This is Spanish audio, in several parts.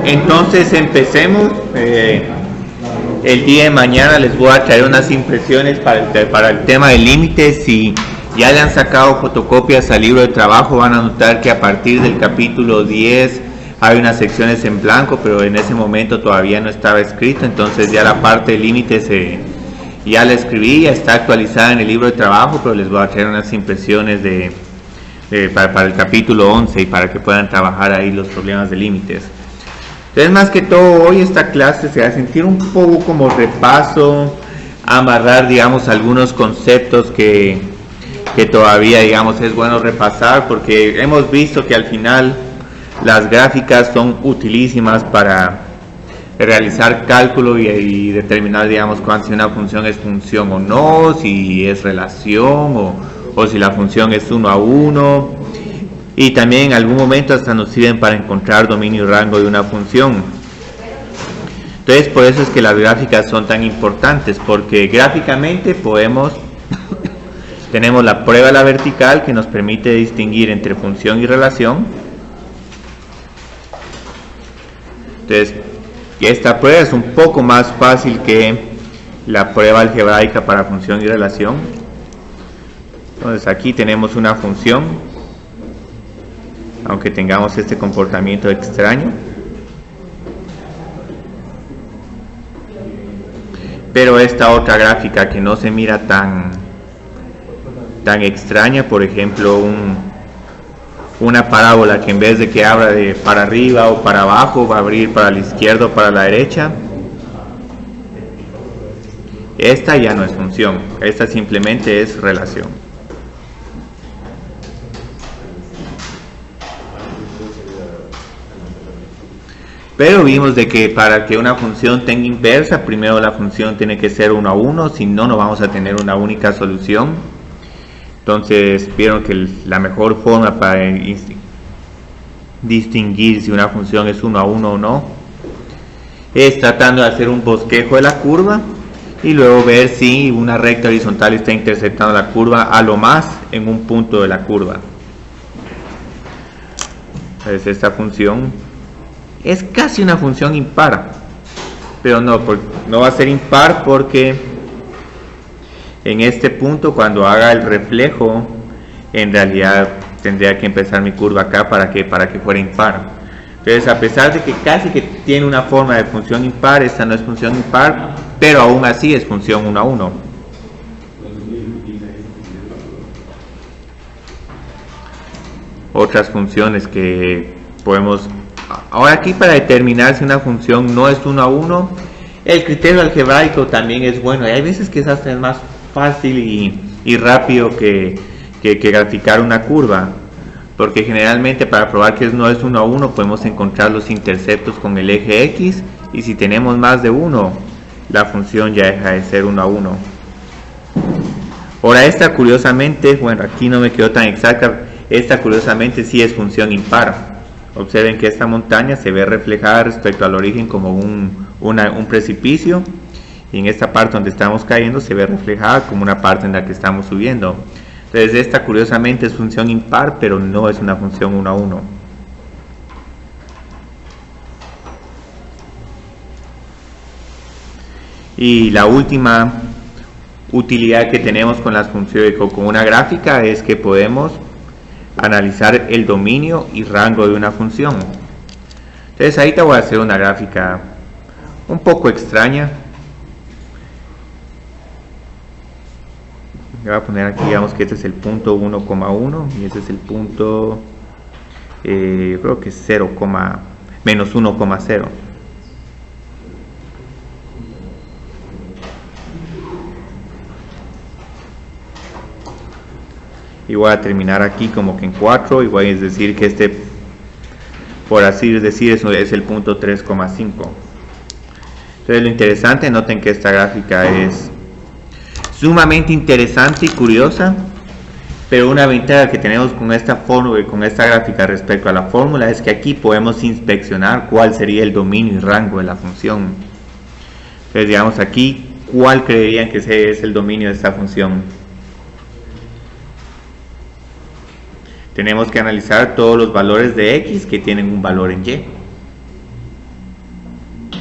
Entonces empecemos. El día de mañana les voy a traer unas impresiones para el tema de límites. Si ya le han sacado fotocopias al libro de trabajo, van a notar que a partir del capítulo 10 hay unas secciones en blanco, pero en ese momento todavía no estaba escrito. Entonces ya la parte de límites ya la escribí, ya está actualizada en el libro de trabajo, pero les voy a traer unas impresiones para el capítulo 11 y para que puedan trabajar ahí los problemas de límites. Entonces, más que todo, hoy esta clase se va a sentir un poco como repaso, amarrar, digamos, algunos conceptos que todavía, digamos, es bueno repasar, porque hemos visto que al final las gráficas son utilísimas para realizar cálculo y determinar, digamos, si una función es función o no, si es relación o si la función es 1 a 1. Y también en algún momento hasta nos sirven para encontrar dominio y rango de una función. Entonces por eso es que las gráficas son tan importantes, porque gráficamente tenemos la prueba de la vertical que nos permite distinguir entre función y relación. Entonces esta prueba es un poco más fácil que la prueba algebraica para función y relación. Entonces aquí tenemos una función, aunque tengamos este comportamiento extraño, pero esta otra gráfica que no se mira tan extraña, por ejemplo una parábola que en vez de que abra para arriba o para abajo, va a abrir para la izquierda o para la derecha, esta ya no es función, esta simplemente es relación. Pero vimos de que para que una función tenga inversa, primero la función tiene que ser 1 a 1, si no, no vamos a tener una única solución. Entonces vieron que la mejor forma para distinguir si una función es 1 a 1 o no es tratando de hacer un bosquejo de la curva y luego ver si una recta horizontal está interceptando la curva a lo más en un punto de la curva. Entonces esta función es casi una función impar, pero no va a ser impar porque en este punto, cuando haga el reflejo, en realidad tendría que empezar mi curva acá para que fuera impar. Entonces, a pesar de que casi que tiene una forma de función impar, esta no es función impar, pero aún así es función 1 a 1. Otras funciones que podemos... Ahora aquí, para determinar si una función no es 1 a 1, el criterio algebraico también es bueno. Y hay veces que es más fácil y rápido que graficar una curva, porque generalmente para probar que no es 1 a 1 podemos encontrar los interceptos con el eje X, y si tenemos más de 1, la función ya deja de ser 1 a 1. Ahora esta, curiosamente, bueno, aquí no me quedó tan exacta, esta curiosamente sí es función impar. Observen que esta montaña se ve reflejada respecto al origen como un precipicio, y en esta parte donde estamos cayendo se ve reflejada como una parte en la que estamos subiendo. Entonces esta curiosamente es función impar, pero no es una función 1 a 1. Y la última utilidad que tenemos con las funciones, con una gráfica, es que podemos analizar el dominio y rango de una función. Entonces ahorita voy a hacer una gráfica un poco extraña. Voy a poner aquí, digamos que este es el punto 1,1 y este es el punto creo que es menos 1,0. Y voy a terminar aquí como que en 4, y voy a decir que este, por así decir, es el punto 3,5. Entonces lo interesante, noten que esta gráfica es sumamente interesante y curiosa, pero una ventaja que tenemos con esta fórmula y con esta gráfica respecto a la fórmula es que aquí podemos inspeccionar cuál sería el dominio y rango de la función. Entonces digamos aquí, ¿cuál creerían que es el dominio de esta función? Tenemos que analizar todos los valores de X que tienen un valor en Y.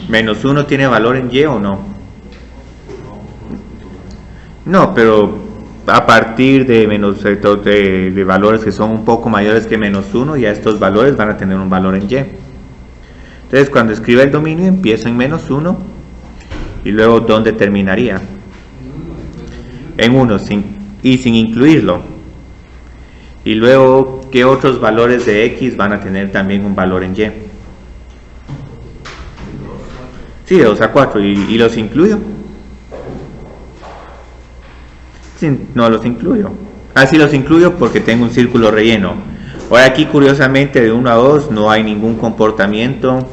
¿Menos 1 tiene valor en y o no? No, pero a partir de de valores que son un poco mayores que menos 1, ya estos valores van a tener un valor en y. Entonces, cuando escriba el dominio, empieza en menos 1 y luego ¿dónde terminaría? En 1 y sin incluirlo. Y luego, ¿qué otros valores de x van a tener también un valor en y? Sí, de 2 a 4. ¿Y los incluyo? Sí, no los incluyo. Sí los incluyo porque tengo un círculo relleno. Ahora aquí, curiosamente, de 1 a 2 no hay ningún comportamiento.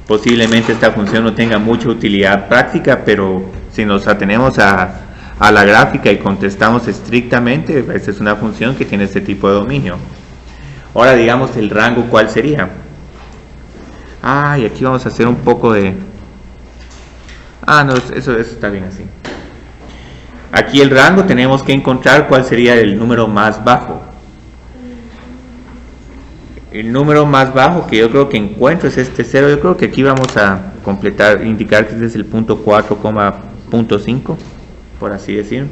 Posiblemente esta función no tenga mucha utilidad práctica, pero si nos atenemos a la gráfica y contestamos estrictamente, esta es una función que tiene este tipo de dominio. Ahora, digamos, el rango, ¿cuál sería? Y aquí vamos a hacer un poco de... no, eso está bien así. Aquí el rango tenemos que encontrar cuál sería el número más bajo. El número más bajo que yo creo que encuentro es este 0. Yo creo que aquí vamos a indicar que este es el punto 4,5, por así decir.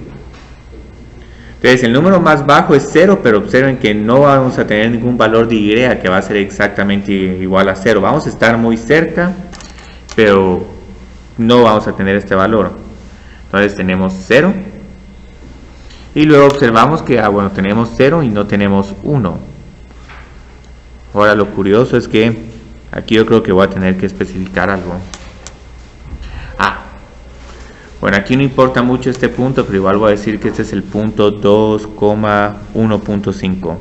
Entonces el número más bajo es 0, pero observen que no vamos a tener ningún valor de y que va a ser exactamente igual a 0. Vamos a estar muy cerca, pero no vamos a tener este valor. Entonces tenemos 0. Y luego observamos que tenemos 0 y no tenemos 1. Ahora lo curioso es que aquí yo creo que voy a tener que especificar algo. Bueno, aquí no importa mucho este punto, pero igual voy a decir que este es el punto 2,1.5.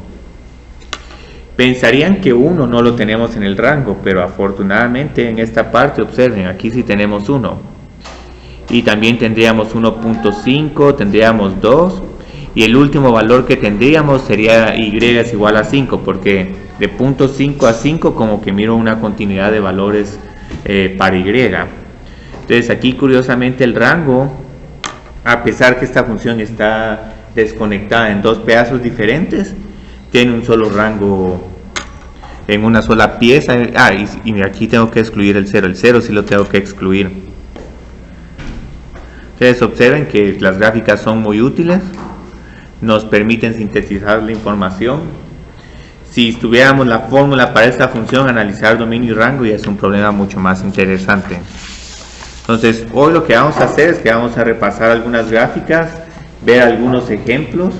Pensarían que 1 no lo tenemos en el rango, pero afortunadamente en esta parte, observen, aquí sí tenemos 1. Y también tendríamos 1.5, tendríamos 2. Y el último valor que tendríamos sería y es igual a 5, porque de 0.5 a 5 como que miro una continuidad de valores para y. Entonces aquí curiosamente el rango, a pesar que esta función está desconectada en dos pedazos diferentes, tiene un solo rango en una sola pieza. Y aquí tengo que excluir el 0. El 0 sí lo tengo que excluir. Ustedes observen que las gráficas son muy útiles, nos permiten sintetizar la información. Si tuviéramos la fórmula para esta función, analizar dominio y rango ya es un problema mucho más interesante. Entonces hoy lo que vamos a hacer es que vamos a repasar algunas gráficas, ver algunos ejemplos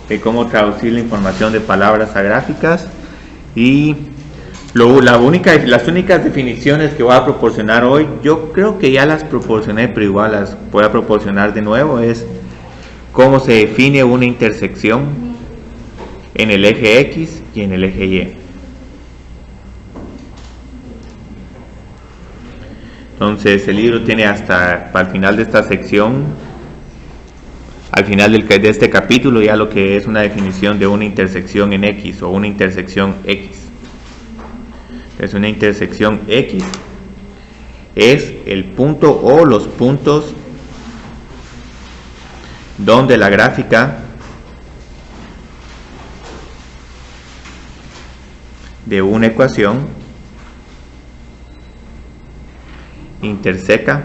de cómo traducir la información de palabras a gráficas, y las únicas definiciones que voy a proporcionar hoy, yo creo que ya las proporcioné, pero igual las voy a proporcionar de nuevo, es cómo se define una intersección en el eje X y en el eje Y. Entonces el libro tiene hasta el final de esta sección, al final de este capítulo, ya lo que es una definición de una intersección en X o una intersección X. Es una intersección X, es el punto o los puntos donde la gráfica de una ecuación interseca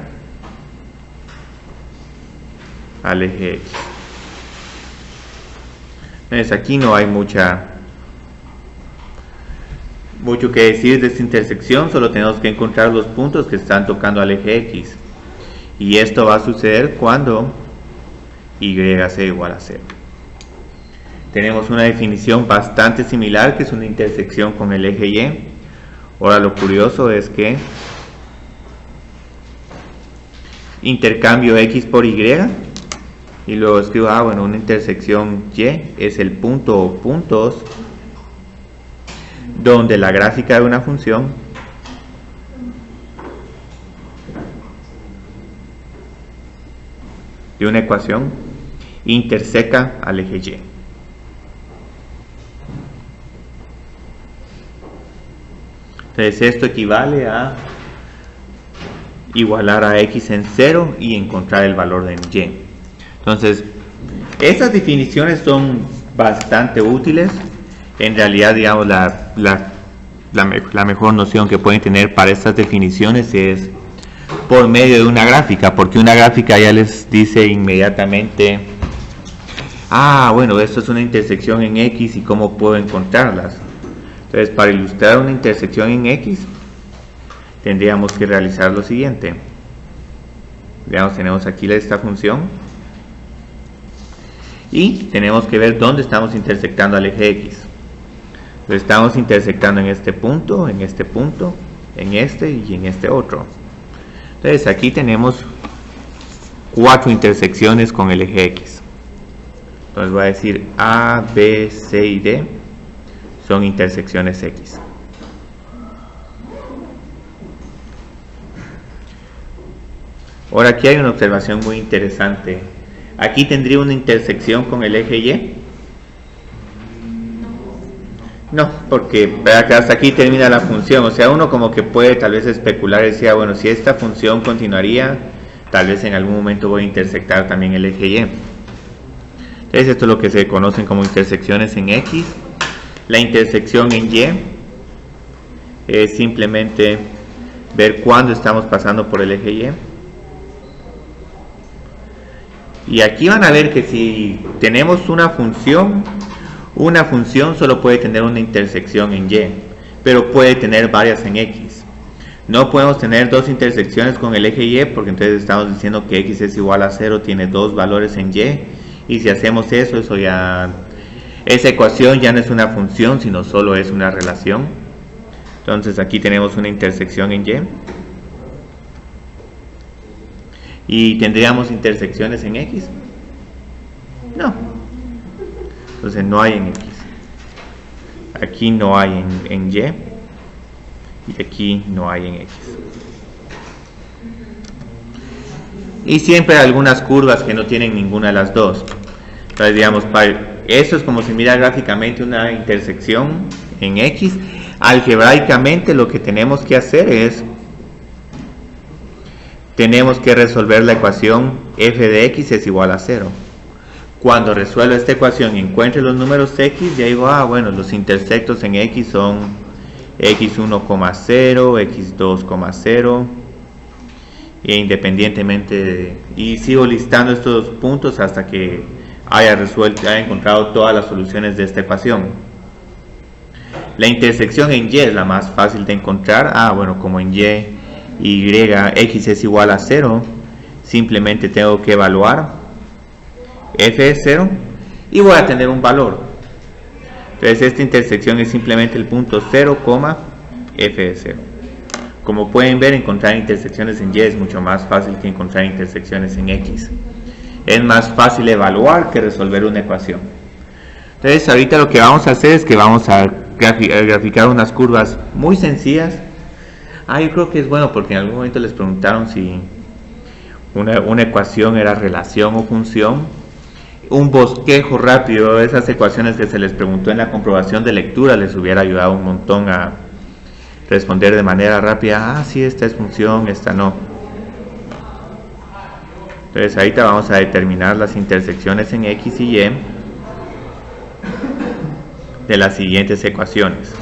al eje X. Entonces aquí no hay mucho que decir de esta intersección, solo tenemos que encontrar los puntos que están tocando al eje X, y esto va a suceder cuando y sea igual a 0. Tenemos una definición bastante similar, que es una intersección con el eje Y. Ahora lo curioso es que intercambio X por Y y luego escribo, una intersección Y es el punto o puntos donde la gráfica de una función de una ecuación interseca al eje Y. Entonces esto equivale a igualar a X en 0 y encontrar el valor de Y. Entonces estas definiciones son bastante útiles. En realidad, digamos, la mejor noción que pueden tener para estas definiciones es por medio de una gráfica, porque una gráfica ya les dice inmediatamente, bueno, esto es una intersección en X y cómo puedo encontrarlas. Entonces, para ilustrar una intersección en X, tendríamos que realizar lo siguiente. Veamos, tenemos aquí esta función y tenemos que ver dónde estamos intersectando al eje X. Entonces, estamos intersectando en este punto, en este punto, en este y en este otro. Entonces, aquí tenemos 4 intersecciones con el eje X. Entonces voy a decir A, B, C y D son intersecciones X. Ahora aquí hay una observación muy interesante. Aquí tendría una intersección con el eje Y. No, porque hasta aquí termina la función. O sea, uno como que puede tal vez especular y decir, bueno, si esta función continuaría, tal vez en algún momento voy a intersectar también el eje Y. Entonces esto es lo que se conocen como intersecciones en X. La intersección en Y es simplemente ver cuándo estamos pasando por el eje Y. Y aquí van a ver que si tenemos una función solo puede tener una intersección en Y, pero puede tener varias en X. No podemos tener 2 intersecciones con el eje Y, porque entonces estamos diciendo que X es igual a 0, tiene 2 valores en Y, y si hacemos eso esa ecuación ya no es una función, sino solo es una relación. Entonces aquí tenemos una intersección en Y. ¿Y tendríamos intersecciones en X? No. Entonces no hay en X. Aquí no hay en Y. Y aquí no hay en X. Y siempre hay algunas curvas que no tienen ninguna de las dos. Entonces digamos, eso es como si mira gráficamente una intersección en X. Algebraicamente lo que tenemos que hacer es, tenemos que resolver la ecuación f de x es igual a 0. Cuando resuelvo esta ecuación y encuentre los números x, ya digo, bueno, los intersectos en x son x1,0, x2,0, e independientemente y sigo listando estos puntos hasta que haya encontrado todas las soluciones de esta ecuación. La intersección en y es la más fácil de encontrar. Bueno, como en x es igual a 0, simplemente tengo que evaluar f es 0 y voy a tener un valor. Entonces esta intersección es simplemente el punto 0, f es 0. Como pueden ver, encontrar intersecciones en y es mucho más fácil que encontrar intersecciones en x. Es más fácil evaluar que resolver una ecuación. Entonces ahorita lo que vamos a hacer es que vamos a graficar unas curvas muy sencillas. Yo creo que es bueno porque en algún momento les preguntaron si una ecuación era relación o función. Un bosquejo rápido de esas ecuaciones que se les preguntó en la comprobación de lectura les hubiera ayudado un montón a responder de manera rápida. Sí, esta es función, esta no. Entonces ahorita vamos a determinar las intersecciones en x y y de las siguientes ecuaciones.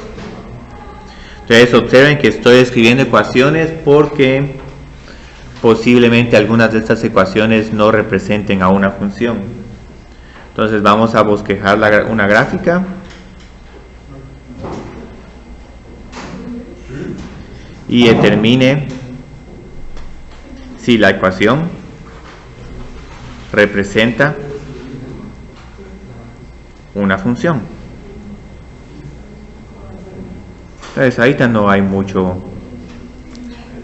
Entonces observen que estoy escribiendo ecuaciones porque posiblemente algunas de estas ecuaciones no representen a una función. Entonces vamos a bosquejar una gráfica y determine si la ecuación representa una función. Entonces ahorita no hay mucho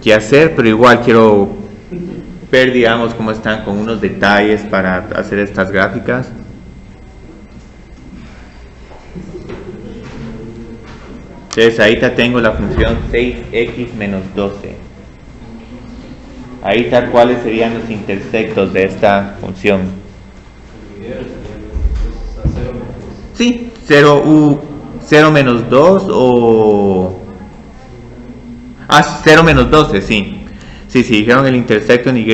que hacer, pero igual quiero ver, digamos, cómo están con unos detalles para hacer estas gráficas. Entonces ahorita tengo la función 6x menos 12. Ahorita cuáles serían los intersectos de esta función. Sí, 0 menos 2 o... 0 menos 12, sí. Sí, dijeron el intersecto en Y.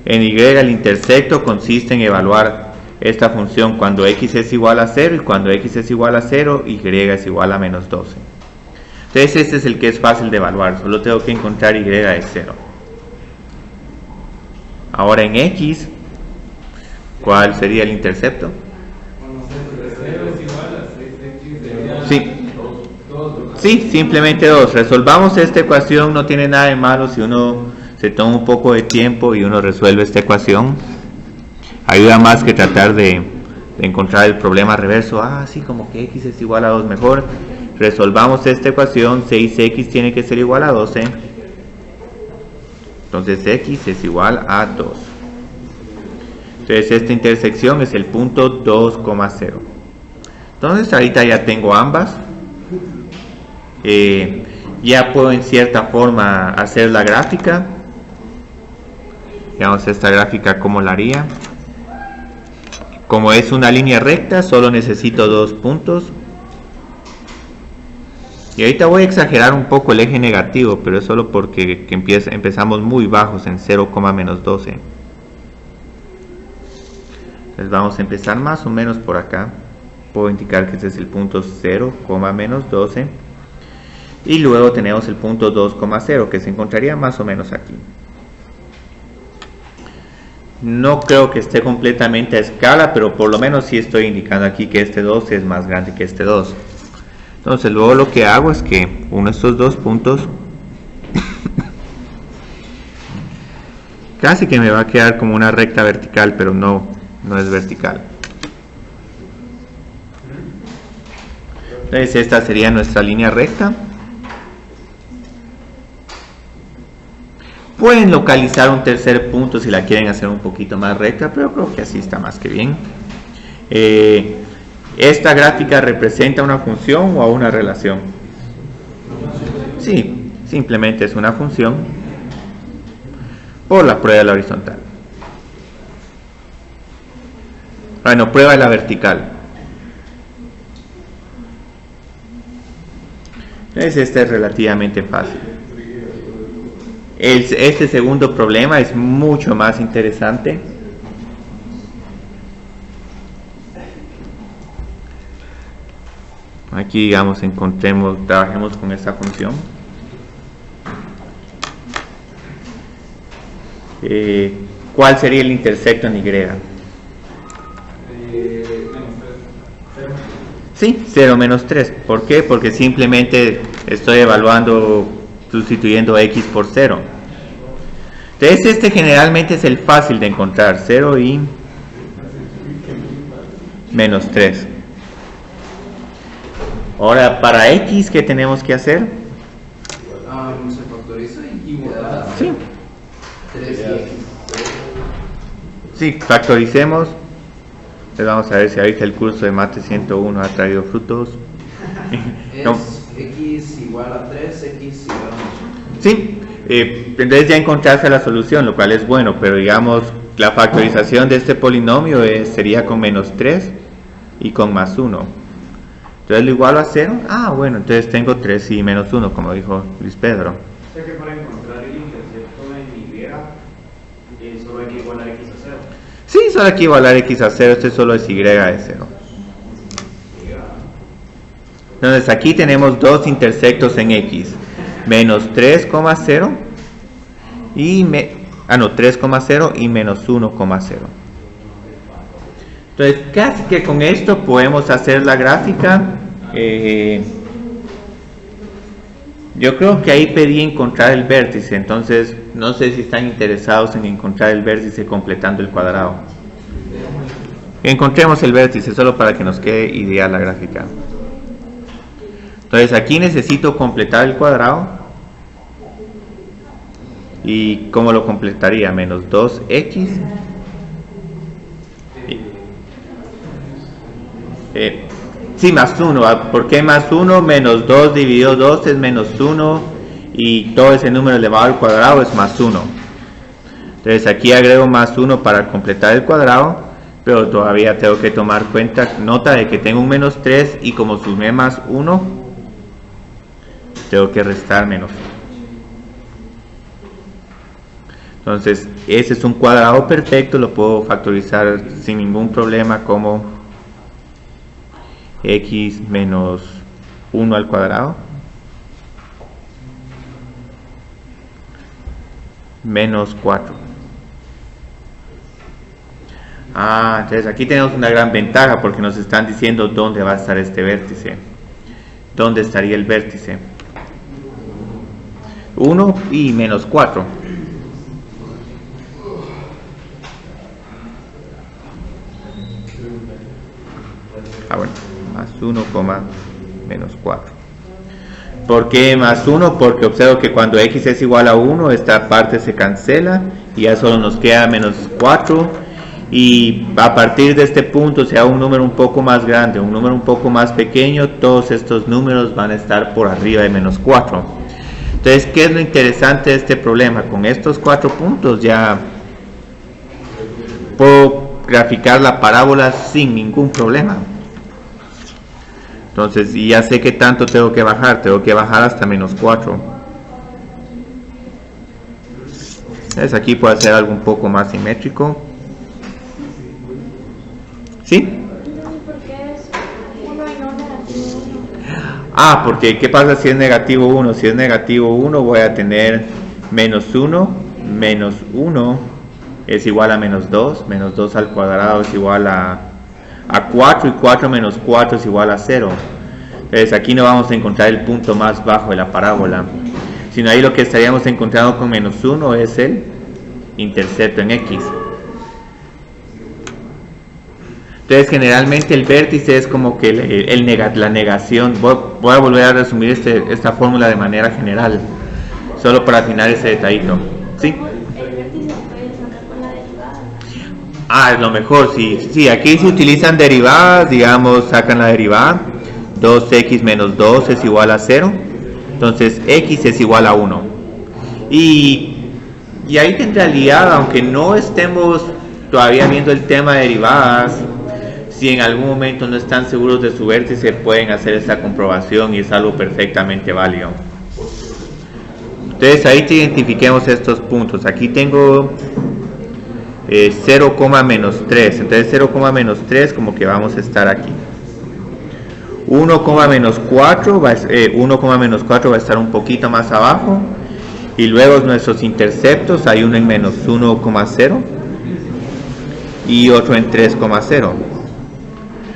En Y el intersecto consiste en evaluar esta función cuando x es igual a 0 y cuando x es igual a 0, y es igual a menos 12. Entonces este es el que es fácil de evaluar, solo tengo que encontrar y de 0. Ahora en x, ¿cuál sería el intercepto? Sí, simplemente 2. Resolvamos esta ecuación, no tiene nada de malo si uno se toma un poco de tiempo y uno resuelve esta ecuación. Ayuda más que tratar de encontrar el problema reverso. Sí, como que x es igual a 2, mejor resolvamos esta ecuación. 6x tiene que ser igual a 12. Entonces x es igual a 2. Entonces esta intersección es el punto 2,0. Entonces ahorita ya tengo ambas. Ya puedo en cierta forma hacer la gráfica. Veamos esta gráfica cómo la haría. Como es una línea recta, solo necesito 2 puntos. Y ahorita voy a exagerar un poco el eje negativo, pero es solo porque empezamos muy bajos en 0,-12. Entonces vamos a empezar más o menos por acá. Puedo indicar que este es el punto 0,-12. Y luego tenemos el punto 2,0 que se encontraría más o menos aquí. No creo que esté completamente a escala, pero por lo menos sí estoy indicando aquí que este 2 es más grande que este 2. Entonces luego lo que hago es que uno de estos dos puntos casi que me va a quedar como una recta vertical, pero no es vertical. Entonces esta sería nuestra línea recta. Pueden localizar un tercer punto si la quieren hacer un poquito más recta, pero creo que así está más que bien. ¿Esta gráfica representa una función o una relación? Sí, simplemente es una función por la prueba de la horizontal. Bueno, prueba de la vertical. Entonces esta es relativamente fácil. Este segundo problema es mucho más interesante. Aquí digamos trabajemos con esta función. ¿Cuál sería el intersecto en Y? Sí, 0 menos 3. ¿Por qué? Porque simplemente estoy evaluando, sustituyendo x por 0. Entonces este generalmente es el fácil de encontrar, 0 y menos 3. Ahora para x, ¿qué tenemos que hacer? Se factoriza y da Sí. 3x. Sí, factoricemos. Entonces vamos a ver si ahorita el curso de Mate 101 ha traído frutos. Es No. x igual a 3, x igual a 8. Sí, entonces ya encontraste la solución, lo cual es bueno, pero digamos la factorización de este polinomio sería con menos 3 y con más 1. Entonces lo igualo a 0. Bueno, entonces tengo 3 y menos 1, como dijo Luis Pedro. O sea que para encontrar el intercepto en Y, solo hay que igualar x a 0. Sí, solo hay que igualar x a 0, este solo es y de 0. Entonces aquí tenemos dos intersectos en x, menos 3,0 y 3,0 y menos 1,0. Entonces casi que con esto podemos hacer la gráfica. Yo creo que ahí pedí encontrar el vértice, entonces no sé si están interesados en encontrar el vértice completando el cuadrado. Encontremos el vértice solo para que nos quede ideal la gráfica. Entonces aquí necesito completar el cuadrado. ¿Y cómo lo completaría? Menos 2x. Sí, más 1. ¿Por qué más 1? Menos 2 dividido 2 es menos 1. Y todo ese número elevado al cuadrado es más 1. Entonces aquí agrego más 1 para completar el cuadrado. Pero todavía tengo que tomar nota de que tengo un menos 3. Y como sumé más 1, tengo que restar menos 1. Entonces ese es un cuadrado perfecto. Lo puedo factorizar sin ningún problema como x menos 1 al cuadrado. menos 4. Entonces aquí tenemos una gran ventaja porque nos están diciendo dónde va a estar este vértice. ¿Dónde estaría el vértice? 1 y menos 4. Bueno, más 1, menos 4. ¿Por qué más 1? Porque observo que cuando x es igual a 1, esta parte se cancela y ya solo nos queda menos 4. Y a partir de este punto, sea un número un poco más grande, un número un poco más pequeño, todos estos números van a estar por arriba de menos 4. Entonces, ¿qué es lo interesante de este problema? Con estos 4 puntos ya puedo graficar la parábola sin ningún problema. Entonces, y ya sé que tanto tengo que bajar hasta menos 4. Entonces aquí puedo hacer algo un poco más simétrico. ¿Sí? ¿Por qué es 1 y no negativo 1? Porque ¿qué pasa si es negativo 1? Si es negativo 1 voy a tener menos 1, menos 1 es igual a menos 2, menos 2 al cuadrado es igual a 4 y 4 menos 4 es igual a 0. Entonces aquí no vamos a encontrar el punto más bajo de la parábola, sino ahí lo que estaríamos encontrando con menos 1 es el intercepto en x. Entonces generalmente el vértice es como que la negación. Voy a volver a resumir esta fórmula de manera general, solo para afinar ese detallito. ¿Sí? El vértice se puede sacar con la derivada. Es lo mejor. Sí, aquí se utilizan derivadas, digamos, sacan la derivada. 2x menos 2 es igual a 0. Entonces x es igual a 1. Y ahí en realidad, aunque no estemos todavía viendo el tema de derivadas, si en algún momento no están seguros de su vértice, pueden hacer esta comprobación y es algo perfectamente válido. Entonces ahí te identifiquemos estos puntos. Aquí tengo 0, menos 3. Entonces 0, menos 3 como que vamos a estar aquí. 1, menos 4 va a estar un poquito más abajo. Y luego nuestros interceptos, hay uno en menos 1,0 y otro en 3,0.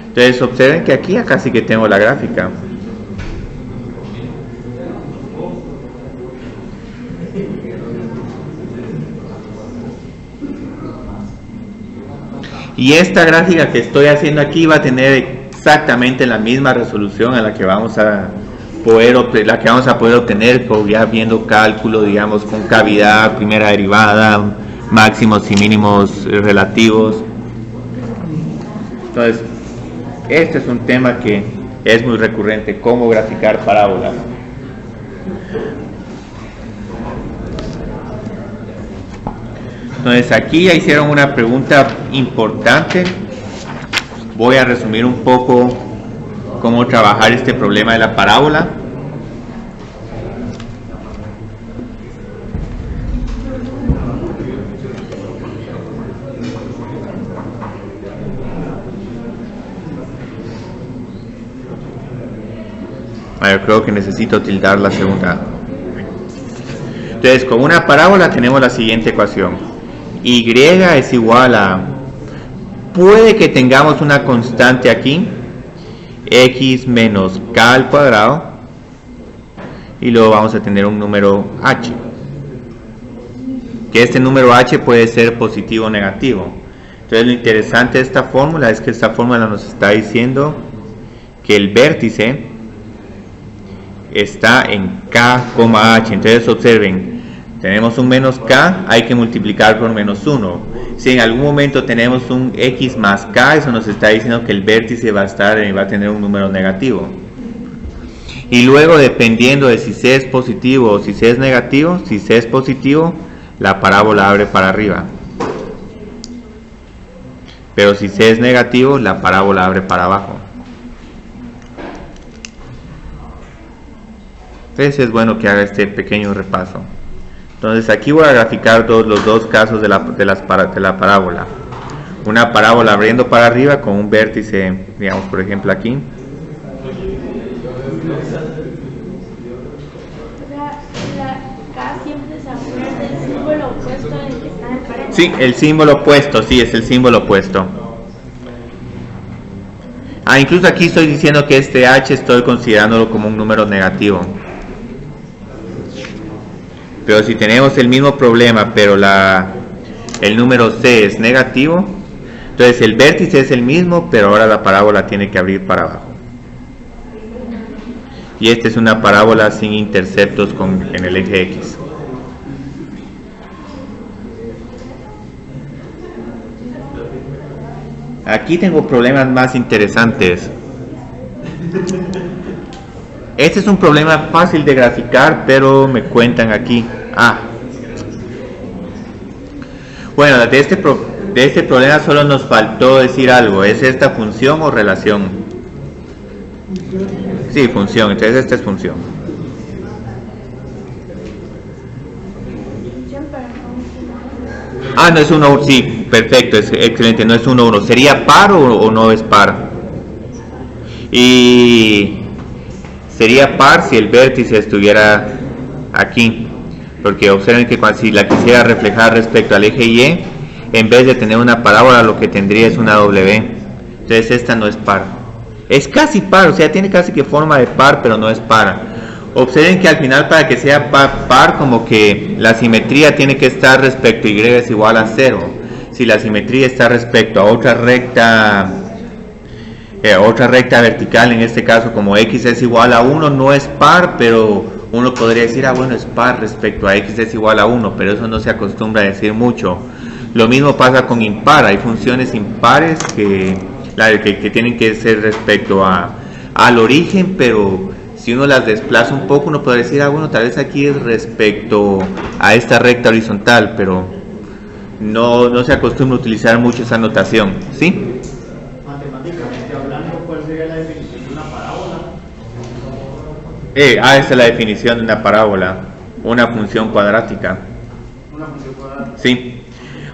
Entonces observen que aquí ya casi que tengo la gráfica. Y esta gráfica que estoy haciendo aquí va a tener exactamente la misma resolución a la que vamos a poder obtener ya viendo cálculo, digamos, con cavidad, primera derivada, máximos y mínimos relativos. Entonces, este es un tema que es muy recurrente, cómo graficar parábolas. Entonces aquí ya hicieron una pregunta importante. Voy a resumir un poco cómo trabajar este problema de la parábola. Yo creo que necesito tildar la segunda. Entonces, con una parábola tenemos la siguiente ecuación. Y es igual a... Puede que tengamos una constante aquí, x menos k al cuadrado, y luego vamos a tener un número h. Que este número h puede ser positivo o negativo. Entonces, lo interesante de esta fórmula es que esta fórmula nos está diciendo que el vértice está en k, h. Entonces observen, tenemos un menos k, hay que multiplicar por menos 1. Si en algún momento tenemos un x más k, eso nos está diciendo que el vértice va a tener un número negativo. Y luego, dependiendo de si c es positivo o si c es negativo, si c es positivo, la parábola abre para arriba. Pero si c es negativo, la parábola abre para abajo. Entonces es bueno que haga este pequeño repaso. Entonces aquí voy a graficar los dos casos de la parábola. Una parábola abriendo para arriba con un vértice, digamos por ejemplo aquí. La K siempre se acuerda del símbolo opuesto al que está en pared. Sí, el símbolo opuesto, sí, es el símbolo opuesto. Incluso aquí estoy diciendo que este h estoy considerándolo como un número negativo. Pero si tenemos el mismo problema, pero el número c es negativo, entonces el vértice es el mismo, pero ahora la parábola tiene que abrir para abajo. Y esta es una parábola sin interceptos en el eje X. Aquí tengo problemas más interesantes. Este es un problema fácil de graficar, pero me cuentan aquí. Bueno, de este problema solo nos faltó decir algo. ¿Es esta función o relación? Sí, función. Entonces esta es función. No es 1, sí, perfecto, es excelente, no es 1, 1. ¿Sería par o no es par? Y sería par si el vértice estuviera aquí, porque observen que si la quisiera reflejar respecto al eje Y, en vez de tener una parábola, lo que tendría es una W. Entonces esta no es par. Es casi par, o sea, tiene casi que forma de par, pero no es par. Observen que al final, para que sea par, como que la simetría tiene que estar respecto a Y es igual a 0. Si la simetría está respecto a otra recta vertical, en este caso como X es igual a 1, no es par, pero uno podría decir, bueno, es par respecto a X es igual a 1, pero eso no se acostumbra a decir mucho. Lo mismo pasa con impar, hay funciones impares que tienen que ser respecto al origen, pero si uno las desplaza un poco, uno puede decir, bueno, tal vez aquí es respecto a esta recta horizontal, pero no se acostumbra a utilizar mucho esa notación, ¿sí? Matemáticamente hablando, ¿cuál sería la definición de una parábola? Esta es la definición de una parábola, una función cuadrática. Una función cuadrática. Sí.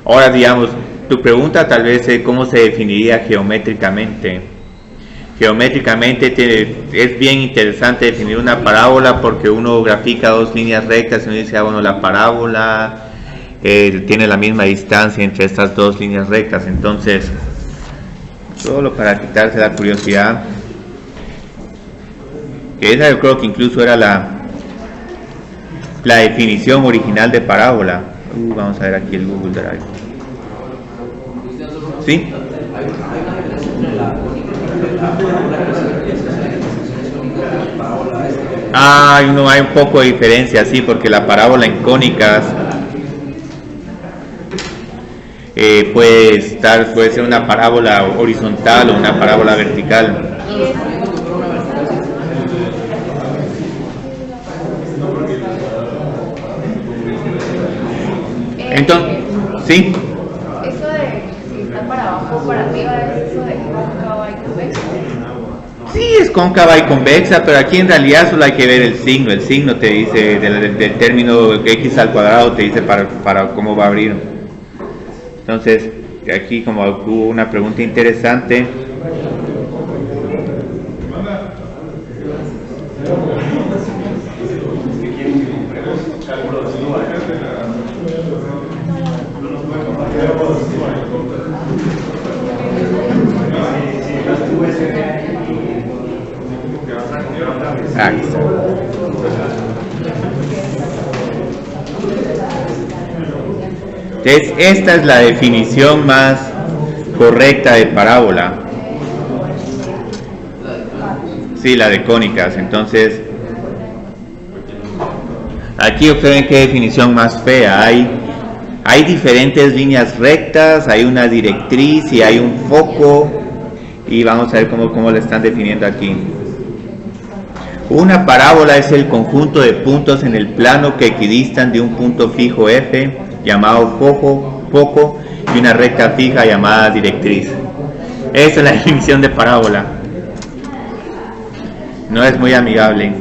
Ahora, digamos, tu pregunta tal vez es cómo se definiría geométricamente. Geométricamente es bien interesante definir una parábola porque uno grafica dos líneas rectas y uno dice, bueno, la parábola tiene la misma distancia entre estas dos líneas rectas. Entonces, solo para quitarse la curiosidad, que esa yo creo que incluso era la definición original de parábola. Vamos a ver aquí el Google Drive. ¿Sí? Hay un poco de diferencia, sí, porque la parábola en cónicas puede ser una parábola horizontal o una parábola vertical. Entonces, ¿sí? Eso de si está para abajo o para arriba es eso de cóncava y convexa. Sí, es cóncava y convexa, pero aquí en realidad solo hay que ver el signo. El signo te dice, del término x al cuadrado, te dice para cómo va a abrir. Entonces, aquí como hubo una pregunta interesante. Ahí está. Entonces, esta es la definición más correcta de parábola. Sí, la de cónicas. Entonces, aquí observen qué definición más fea. Hay diferentes líneas rectas, hay una directriz y hay un foco. Y vamos a ver cómo lo están definiendo aquí. Una parábola es el conjunto de puntos en el plano que equidistan de un punto fijo F, llamado foco, y una recta fija llamada directriz. Esa es la definición de parábola. No es muy amigable.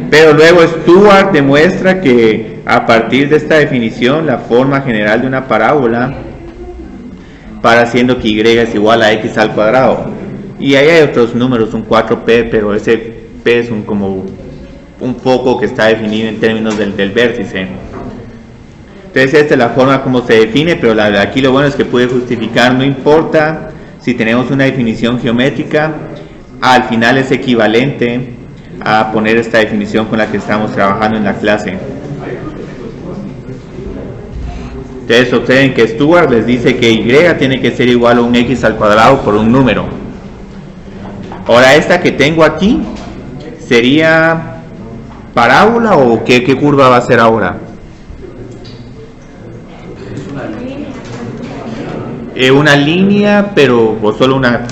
Pero luego Stuart demuestra que a partir de esta definición, la forma general de una parábola para siendo que y es igual a x al cuadrado. Y ahí hay otros números, un 4p, pero ese p es como un foco que está definido en términos del vértice. Entonces esta es la forma como se define, pero aquí lo bueno es que puede justificar, no importa si tenemos una definición geométrica, al final es equivalente a poner esta definición con la que estamos trabajando en la clase. Entonces observen que Stewart les dice que y tiene que ser igual a un x al cuadrado por un número. Ahora esta que tengo aquí sería parábola o qué curva va a ser ahora. Una línea, pero o solo una.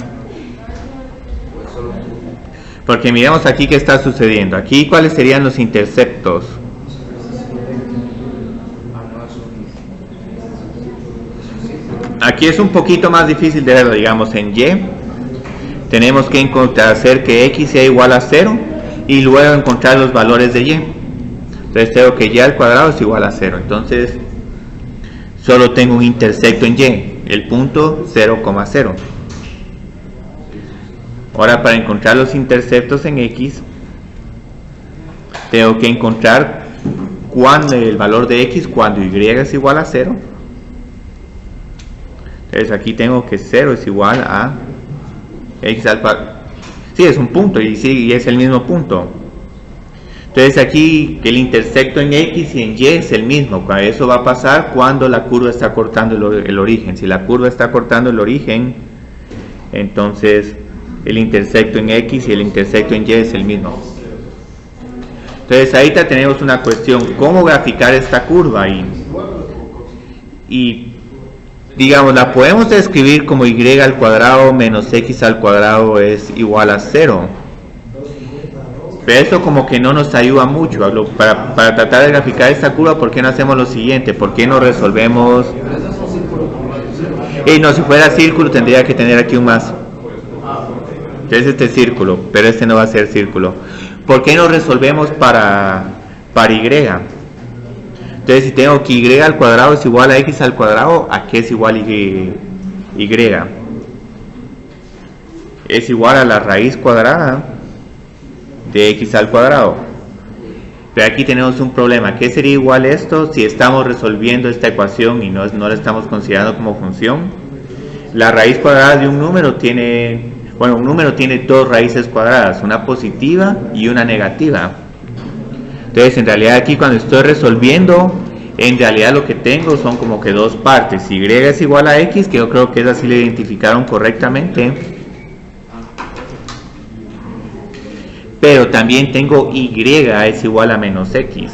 Porque miremos aquí qué está sucediendo. Aquí cuáles serían los interceptos. Aquí es un poquito más difícil de verlo, digamos en Y. Tenemos que hacer que X sea igual a 0 y luego encontrar los valores de Y. Entonces tengo que Y al cuadrado es igual a 0. Entonces solo tengo un intersecto en Y, el punto 0,0. Ahora para encontrar los interceptos en X, tengo que encontrar el valor de X cuando Y es igual a 0. Entonces aquí tengo que 0 es igual a X al cuadrado. Sí, es un punto y sí, y es el mismo punto. Entonces aquí el intersecto en X y en Y es el mismo. Eso va a pasar cuando la curva está cortando el origen. Si la curva está cortando el origen, entonces el intersecto en X y el intersecto en Y es el mismo. Entonces ahorita tenemos una cuestión, ¿cómo graficar esta curva? Y digamos, la podemos escribir como y al cuadrado menos x al cuadrado es igual a 0. Pero esto como que no nos ayuda mucho. Para tratar de graficar esta curva, ¿por qué no hacemos lo siguiente? ¿Por qué no resolvemos? No, si fuera círculo tendría que tener aquí un más. Es este círculo, pero este no va a ser círculo. ¿Por qué no resolvemos para y? Entonces si tengo que y al cuadrado es igual a x al cuadrado, ¿a qué es igual y? Es igual a la raíz cuadrada de x al cuadrado. Pero aquí tenemos un problema. ¿Qué sería igual esto si estamos resolviendo esta ecuación y no la estamos considerando como función? La raíz cuadrada de un número tiene, un número tiene dos raíces cuadradas, una positiva y una negativa. Entonces en realidad aquí cuando estoy resolviendo, en realidad lo que tengo son como que dos partes. Y es igual a x, que yo creo que es así, le identificaron correctamente. Pero también tengo y es igual a menos x.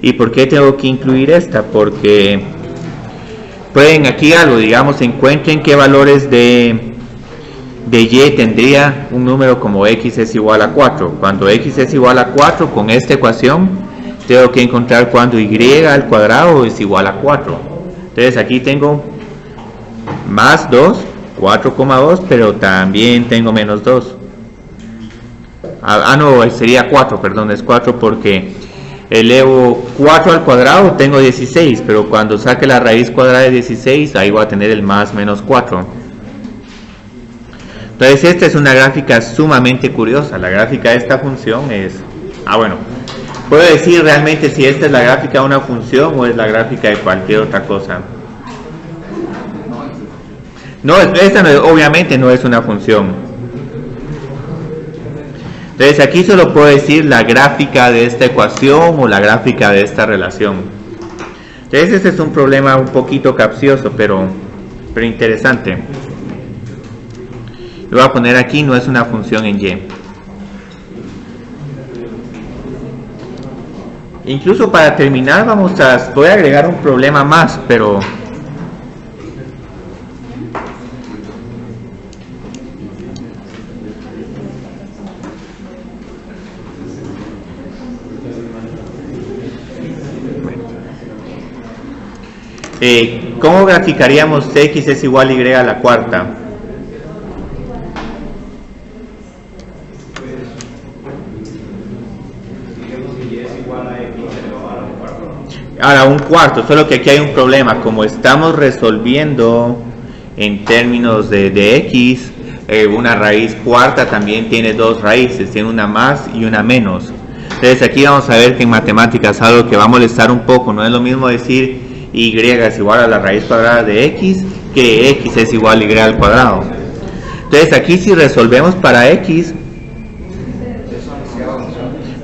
¿Y por qué tengo que incluir esta? Porque pueden aquí algo, digamos, encuentren qué valores de y tendría un número como x es igual a 4. Cuando x es igual a 4, con esta ecuación tengo que encontrar cuando y al cuadrado es igual a 4. Entonces aquí tengo más 2, 4,2, pero también tengo menos 2. No, sería 4, perdón, es 4 porque elevo 4 al cuadrado, tengo 16, pero cuando saque la raíz cuadrada de 16, ahí voy a tener el más menos 4. Entonces esta es una gráfica sumamente curiosa. La gráfica de esta función es... puedo decir realmente si esta es la gráfica de una función o es la gráfica de cualquier otra cosa. No, esta obviamente no es una función. Entonces aquí solo puedo decir la gráfica de esta ecuación o la gráfica de esta relación. Entonces este es un problema un poquito capcioso, pero interesante. Lo voy a poner aquí, no es una función en Y. Incluso para terminar voy a agregar un problema más, pero ¿cómo graficaríamos x es igual a y a la cuarta? Ahora un cuarto, solo que aquí hay un problema. Como estamos resolviendo en términos de x, una raíz cuarta también tiene dos raíces, tiene una más y una menos. Entonces aquí vamos a ver que en matemáticas algo que va a molestar un poco, no es lo mismo decir y es igual a la raíz cuadrada de x que x es igual a y al cuadrado. Entonces aquí si resolvemos para x,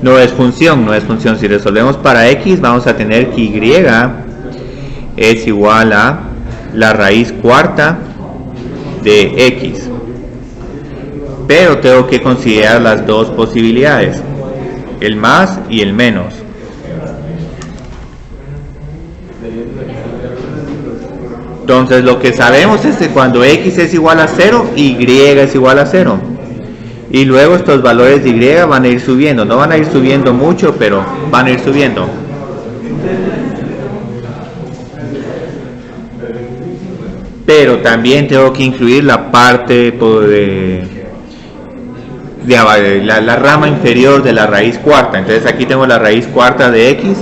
no es función. Si resolvemos para x vamos a tener que y es igual a la raíz cuarta de x. Pero tengo que considerar las dos posibilidades, el más y el menos. Entonces lo que sabemos es que cuando x es igual a 0, y es igual a 0. Y luego estos valores de y van a ir subiendo. No van a ir subiendo mucho, pero van a ir subiendo. Pero también tengo que incluir la parte de la rama inferior de la raíz cuarta. Entonces aquí tengo la raíz cuarta de x.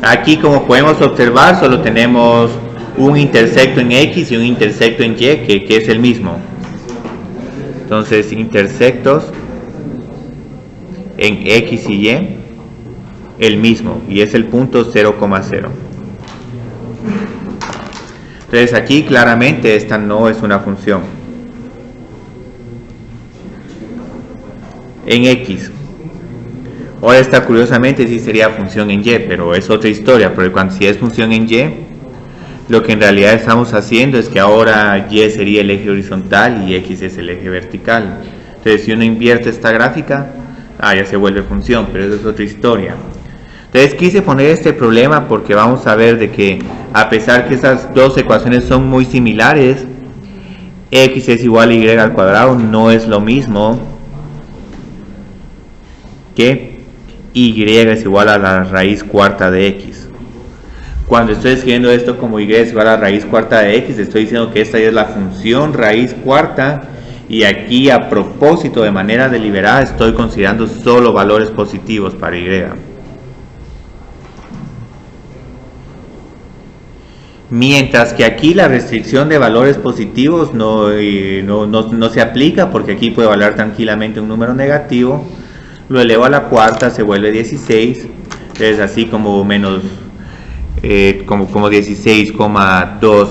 Aquí, como podemos observar, solo tenemos un intersecto en x y un intersecto en y, que es el mismo. Entonces, intersectos en x y y, el mismo, y es el punto 0,0. Entonces aquí claramente esta no es una función. En x. Ahora esta curiosamente sí sería función en y, pero es otra historia, porque cuando si es función en y, lo que en realidad estamos haciendo es que ahora y sería el eje horizontal y x es el eje vertical. Entonces si uno invierte esta gráfica, ya se vuelve función, pero eso es otra historia. Entonces quise poner este problema porque vamos a ver de que a pesar que esas dos ecuaciones son muy similares, x es igual a y al cuadrado no es lo mismo que y es igual a la raíz cuarta de x. Cuando estoy escribiendo esto como y es igual a la raíz cuarta de x, estoy diciendo que esta es la función raíz cuarta, y aquí a propósito, de manera deliberada, estoy considerando solo valores positivos para y. Mientras que aquí la restricción de valores positivos no se aplica, porque aquí puede valer tranquilamente un número negativo. Lo elevo a la cuarta, se vuelve 16, es así como menos, como 16,2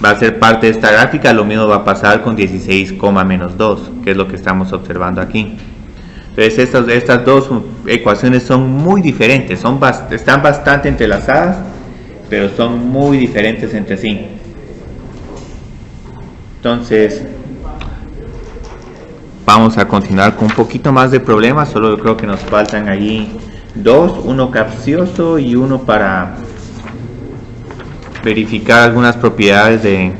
va a ser parte de esta gráfica. Lo mismo va a pasar con 16, menos 2, que es lo que estamos observando aquí. Entonces estas dos ecuaciones son muy diferentes, están bastante entrelazadas, pero son muy diferentes entre sí. Entonces vamos a continuar con un poquito más de problemas. Solo creo que nos faltan allí dos, uno capcioso y uno para verificar algunas propiedades de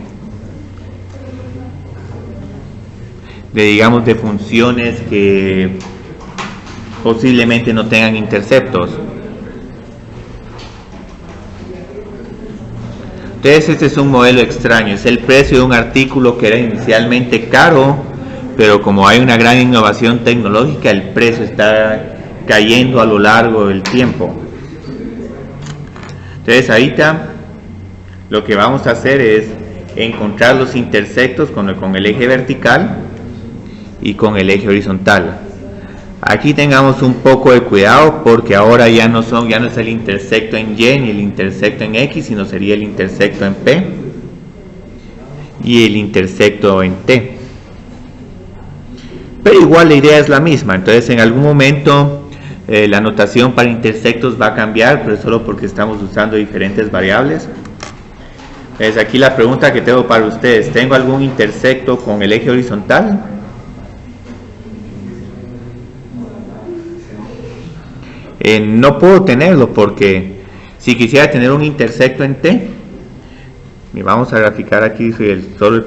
digamos de funciones que posiblemente no tengan interceptos. Entonces este es un modelo extraño, es el precio de un artículo que era inicialmente caro, pero como hay una gran innovación tecnológica, el precio está cayendo a lo largo del tiempo. Entonces ahorita lo que vamos a hacer es encontrar los intersectos con el eje vertical y con el eje horizontal. Aquí tengamos un poco de cuidado, porque ahora ya no es el intersecto en y ni el intersecto en x, sino sería el intersecto en p y el intersecto en t. Pero igual la idea es la misma. Entonces en algún momento la notación para intersectos va a cambiar, pero solo porque estamos usando diferentes variables. Entonces aquí la pregunta que tengo para ustedes: ¿tengo algún intersecto con el eje horizontal? No puedo tenerlo, porque si quisiera tener un intersecto en t, y vamos a graficar aquí solo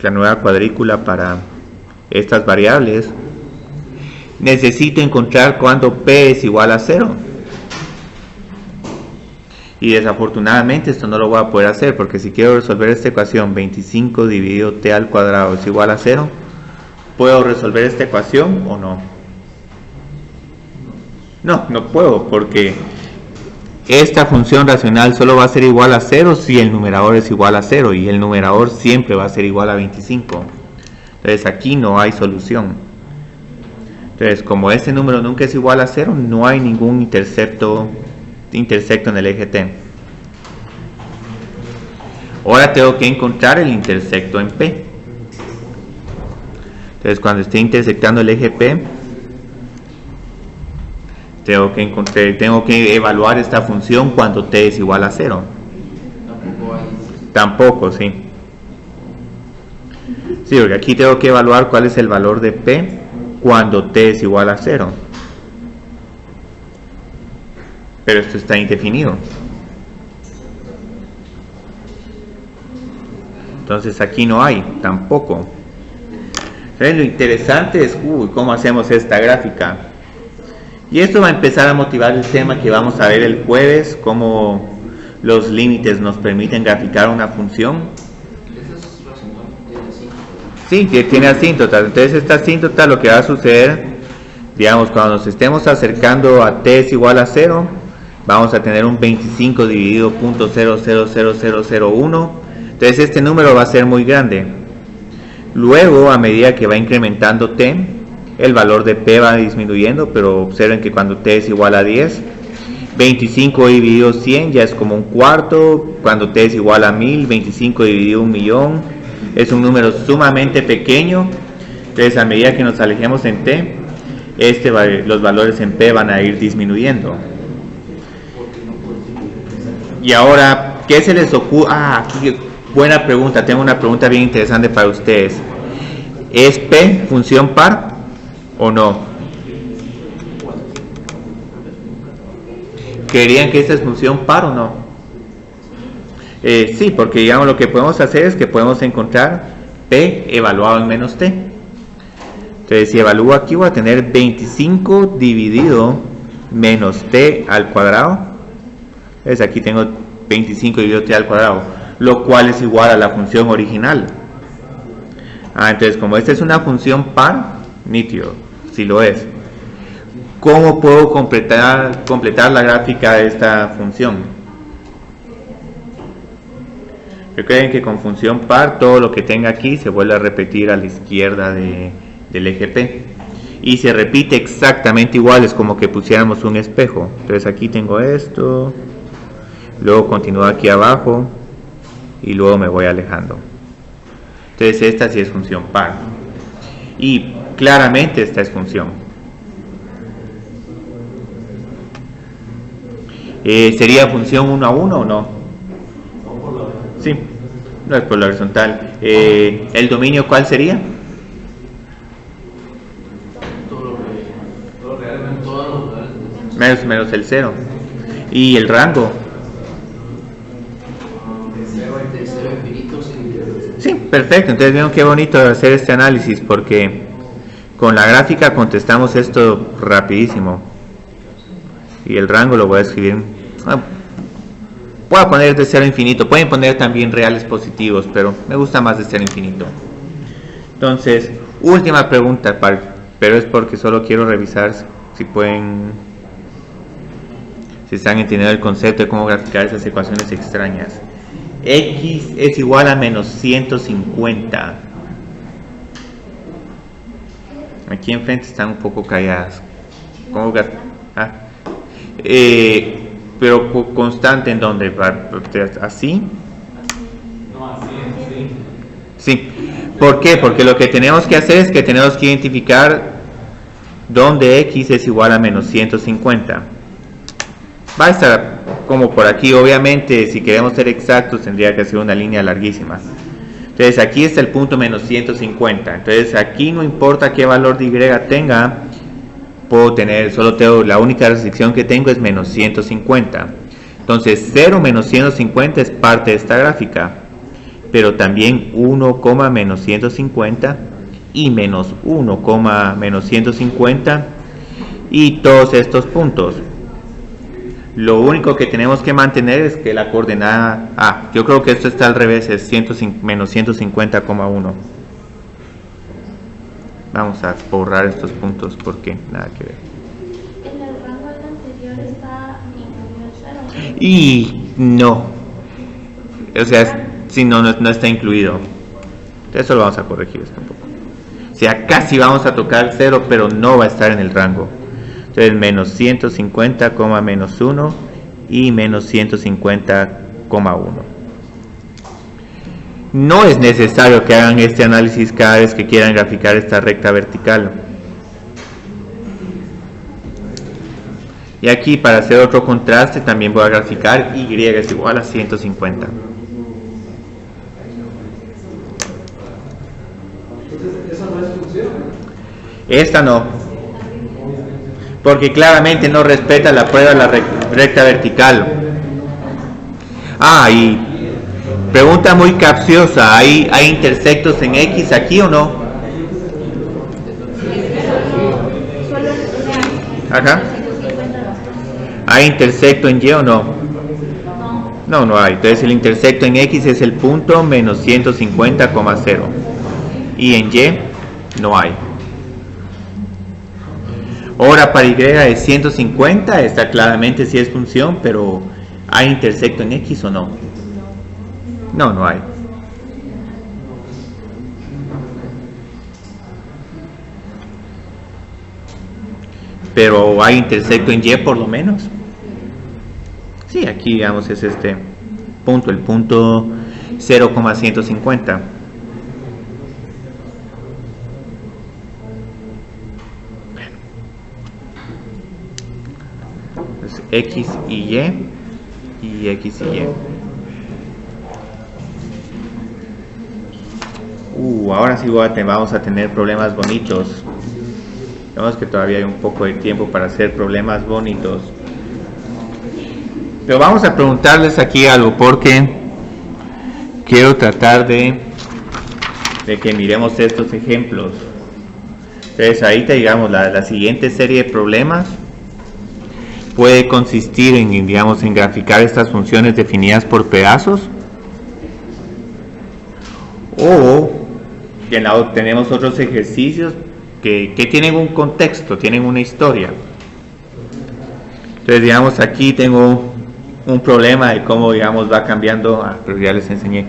la nueva cuadrícula para estas variables, necesito encontrar cuando p es igual a 0. Y desafortunadamente esto no lo voy a poder hacer, porque si quiero resolver esta ecuación 25 dividido t al cuadrado es igual a 0, ¿puedo resolver esta ecuación o no? No puedo, porque esta función racional solo va a ser igual a 0 si el numerador es igual a 0, y el numerador siempre va a ser igual a 25. Entonces aquí no hay solución. Entonces, como este número nunca es igual a 0, no hay ningún intersecto en el eje T. Ahora tengo que encontrar el intersecto en P. Entonces, cuando esté intersectando el eje P, tengo que evaluar esta función cuando T es igual a 0. Tampoco, sí. Sí, porque aquí tengo que evaluar cuál es el valor de P cuando T es igual a 0. Pero esto está indefinido. Entonces aquí no hay, tampoco. Entonces lo interesante es, ¿cómo hacemos esta gráfica? Y esto va a empezar a motivar el tema que vamos a ver el jueves, cómo los límites nos permiten graficar una función. Sí, que tiene asíntotas. Entonces esta asíntota lo que va a suceder, digamos, cuando nos estemos acercando a t es igual a 0, vamos a tener un 25 dividido 0.000001. Entonces este número va a ser muy grande. Luego, a medida que va incrementando t, el valor de p va disminuyendo, pero observen que cuando t es igual a 10, 25 dividido 100 ya es como un cuarto. Cuando t es igual a 1000, 25 dividido 1.000.000 es un número sumamente pequeño. Entonces a medida que nos alejemos en t, los valores en p van a ir disminuyendo. Y ahora, ¿qué se les ocurre? Aquí, buena pregunta, tengo una pregunta bien interesante para ustedes. ¿Es p función par o no? ¿Querían que esta es función par o no? Sí, porque digamos lo que podemos hacer es que podemos encontrar p evaluado en menos t. Entonces si evalúo aquí voy a tener 25 dividido menos t al cuadrado. Entonces aquí tengo 25 dividido t al cuadrado, lo cual es igual a la función original. Entonces como esta es una función par, nítido, si lo es. ¿Cómo puedo completar la gráfica de esta función? Recuerden que con función par todo lo que tenga aquí se vuelve a repetir a la izquierda del eje P y se repite exactamente igual, es como que pusiéramos un espejo. Entonces aquí tengo esto, luego continúo aquí abajo y luego me voy alejando. Entonces esta sí es función par y claramente esta es función. ¿Sería función 1 a 1 o no? Sí, no es por la horizontal. ¿El dominio cuál sería? Menos el 0. ¿Y el rango? Sí, perfecto. Entonces vieron qué bonito hacer este análisis, porque con la gráfica contestamos esto rapidísimo. Y el rango lo voy a escribir. Voy a poner de 0 a infinito. Pueden poner también reales positivos, pero me gusta más de 0 a infinito. Entonces, última pregunta, pero es porque solo quiero revisar si están entendiendo el concepto de cómo graficar esas ecuaciones extrañas. X es igual a menos 150. Aquí enfrente están un poco calladas. ¿Cómo pero constante en donde, ¿así? No, así. Sí. ¿Por qué? Porque lo que tenemos que hacer es que tenemos que identificar dónde x es igual a menos 150. Va a estar como por aquí. Obviamente, si queremos ser exactos, tendría que ser una línea larguísima. Entonces aquí está el punto menos 150. Entonces aquí no importa qué valor de y tenga, la única restricción que tengo es menos 150. Entonces 0 menos 150 es parte de esta gráfica, pero también 1, menos 150 y menos 1, menos 150 y todos estos puntos. Lo único que tenemos que mantener es que la coordenada, yo creo que esto está al revés, es menos 150,1. Vamos a borrar estos puntos porque nada que ver. En el rango anterior está incluido el 0. Y no. O sea, si no está incluido. Entonces eso lo vamos a corregir esto un poco. sea, casi vamos a tocar 0, pero no va a estar en el rango. Entonces menos 150, menos 1 y menos 150,1. No es necesario que hagan este análisis cada vez que quieran graficar esta recta vertical. Y aquí, para hacer otro contraste, también voy a graficar y es igual a 150. ¿Esa no es función? Esta no, porque claramente no respeta la prueba de la recta vertical. Ah, y pregunta muy capciosa, ¿hay intersectos en X aquí o no? Ajá. ¿Hay intersecto en Y o no? No, no hay. Entonces el intersecto en X es el punto menos 150,0. Y en Y no hay. Ahora para Y es 150, está claramente si es función, pero ¿hay intersecto en X o no? No, no hay. Pero ¿hay intersecto en Y por lo menos? Sí, aquí digamos es este punto, el punto 0,150. Entonces, X y X y Y. Ahora sí vamos a tener problemas bonitos. Vemos que todavía hay un poco de tiempo para hacer problemas bonitos. Pero vamos a preguntarles aquí algo, porque quiero tratar de que miremos estos ejemplos. Entonces ahorita digamos la siguiente serie de problemas puede consistir en, digamos, en graficar estas funciones definidas por pedazos, o tenemos otros ejercicios que tienen un contexto, tienen una historia. Entonces digamos aquí tengo un problema de cómo, digamos, va cambiando, pero ya les enseñé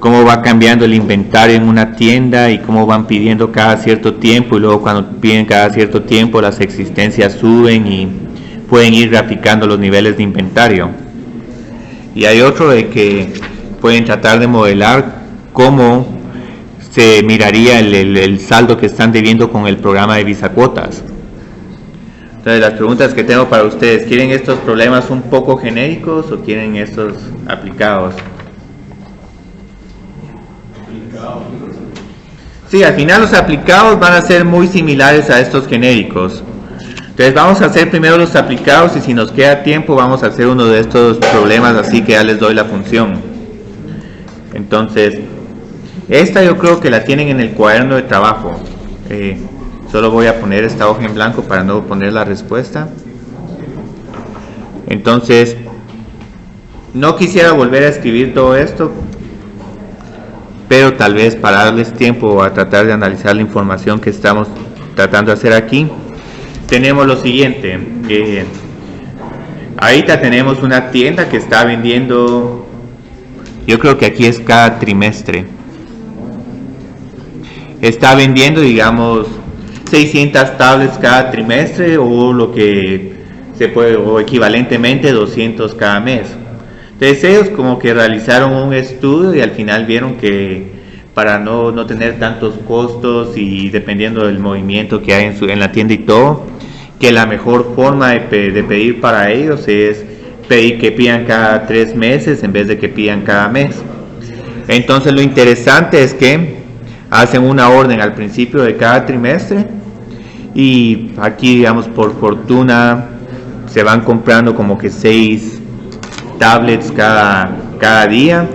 cómo va cambiando el inventario en una tienda y cómo van pidiendo cada cierto tiempo, y luego cuando piden cada cierto tiempo las existencias suben y pueden ir graficando los niveles de inventario. Y hay otro de que pueden tratar de modelar cómo se miraría el saldo que están debiendo con el programa de bisacuotas. Entonces las preguntas que tengo para ustedes: ¿quieren estos problemas un poco genéricos o quieren estos aplicados? Sí, al final los aplicados van a ser muy similares a estos genéricos. Entonces vamos a hacer primero los aplicados, y si nos queda tiempo vamos a hacer uno de estos problemas, así que ya les doy la función. Entonces esta yo creo que la tienen en el cuaderno de trabajo. Solo voy a poner esta hoja en blanco para no poner la respuesta. Entonces no quisiera volver a escribir todo esto, pero tal vez para darles tiempo a tratar de analizar la información que estamos tratando de hacer aquí, tenemos lo siguiente. Ahorita tenemos una tienda que está vendiendo, yo creo que aquí es cada trimestre, está vendiendo, digamos, 600 tablets cada trimestre, o lo que se puede, o equivalentemente 200 cada mes. Entonces ellos como que realizaron un estudio y al final vieron que para no tener tantos costos y dependiendo del movimiento que hay en la tienda y todo, que la mejor forma de pedir para ellos es pedir que pidan cada 3 meses en vez de que pidan cada mes. Entonces lo interesante es que hacen una orden al principio de cada trimestre, y aquí, digamos, por fortuna se van comprando como que 6 tablets cada día.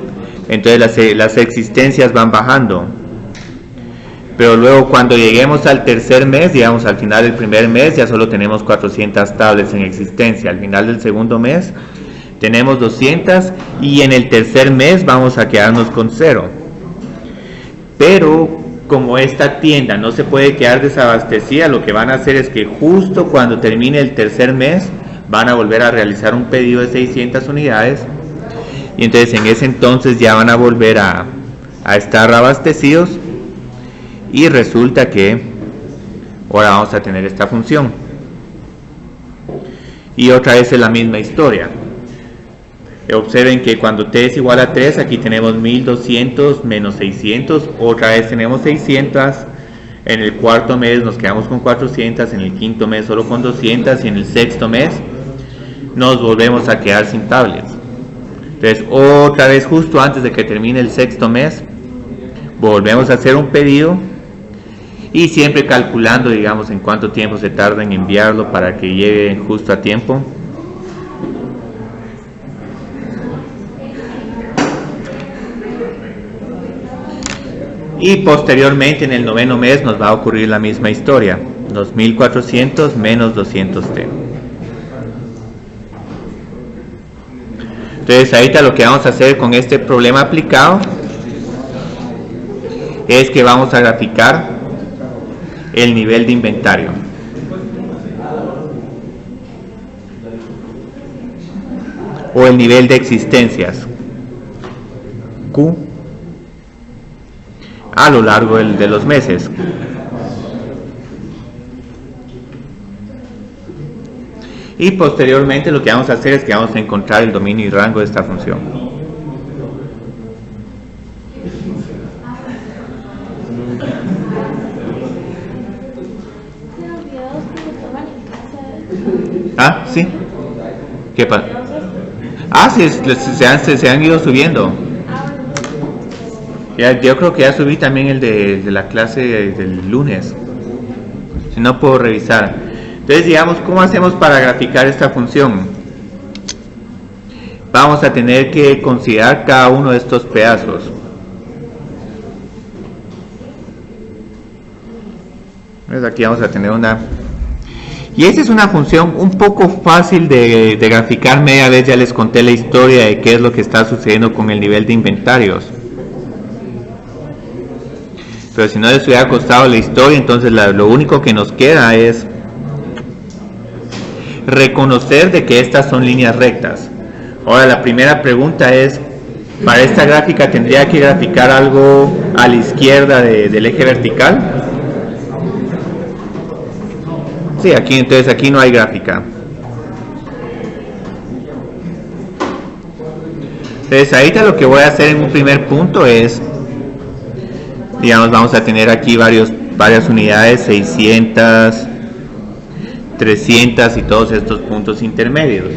Entonces las existencias van bajando, pero luego cuando lleguemos al tercer mes, digamos al final del primer mes, ya solo tenemos 400 tablets en existencia. Al final del segundo mes tenemos 200, y en el tercer mes vamos a quedarnos con 0. Pero como esta tienda no se puede quedar desabastecida, lo que van a hacer es que justo cuando termine el tercer mes van a volver a realizar un pedido de 600 unidades, y entonces en ese entonces ya van a volver a estar abastecidos, Y resulta que ahora vamos a tener esta función. Y otra vez es la misma historia. Observen que cuando t es igual a 3, aquí tenemos 1200 menos 600. Otra vez tenemos 600. En el cuarto mes nos quedamos con 400. En el quinto mes solo con 200. Y en el sexto mes nos volvemos a quedar sin tablets. Entonces otra vez justo antes de que termine el sexto mes volvemos a hacer un pedido. Y siempre calculando, digamos, en cuánto tiempo se tarda en enviarlo para que llegue justo a tiempo. Y posteriormente en el noveno mes nos va a ocurrir la misma historia. 2400 menos 200t. Entonces ahorita lo que vamos a hacer con este problema aplicado es que vamos a graficar el nivel de inventario. O el nivel de existencias. Q. A lo largo de los meses. Y posteriormente lo que vamos a hacer es que vamos a encontrar el dominio y rango de esta función. Ah, sí. ¿Qué pasa? Ah, sí, se han ido subiendo. Ya, yo creo que ya subí también el de la clase del lunes. Si no puedo revisar. Entonces, digamos, ¿cómo hacemos para graficar esta función? Vamos a tener que considerar cada uno de estos pedazos. Entonces, aquí vamos a tener una... Y esta es una función un poco fácil de graficar. Media vez ya les conté la historia de qué es lo que está sucediendo con el nivel de inventarios. Pero si no les hubiera costado la historia, entonces lo único que nos queda es reconocer de que estas son líneas rectas. Ahora la primera pregunta es, para esta gráfica tendría que graficar algo a la izquierda del eje vertical. Sí, aquí entonces aquí no hay gráfica. Entonces ahorita lo que voy a hacer en un primer punto es, digamos, vamos a tener aquí varias unidades, 600, 300 y todos estos puntos intermedios.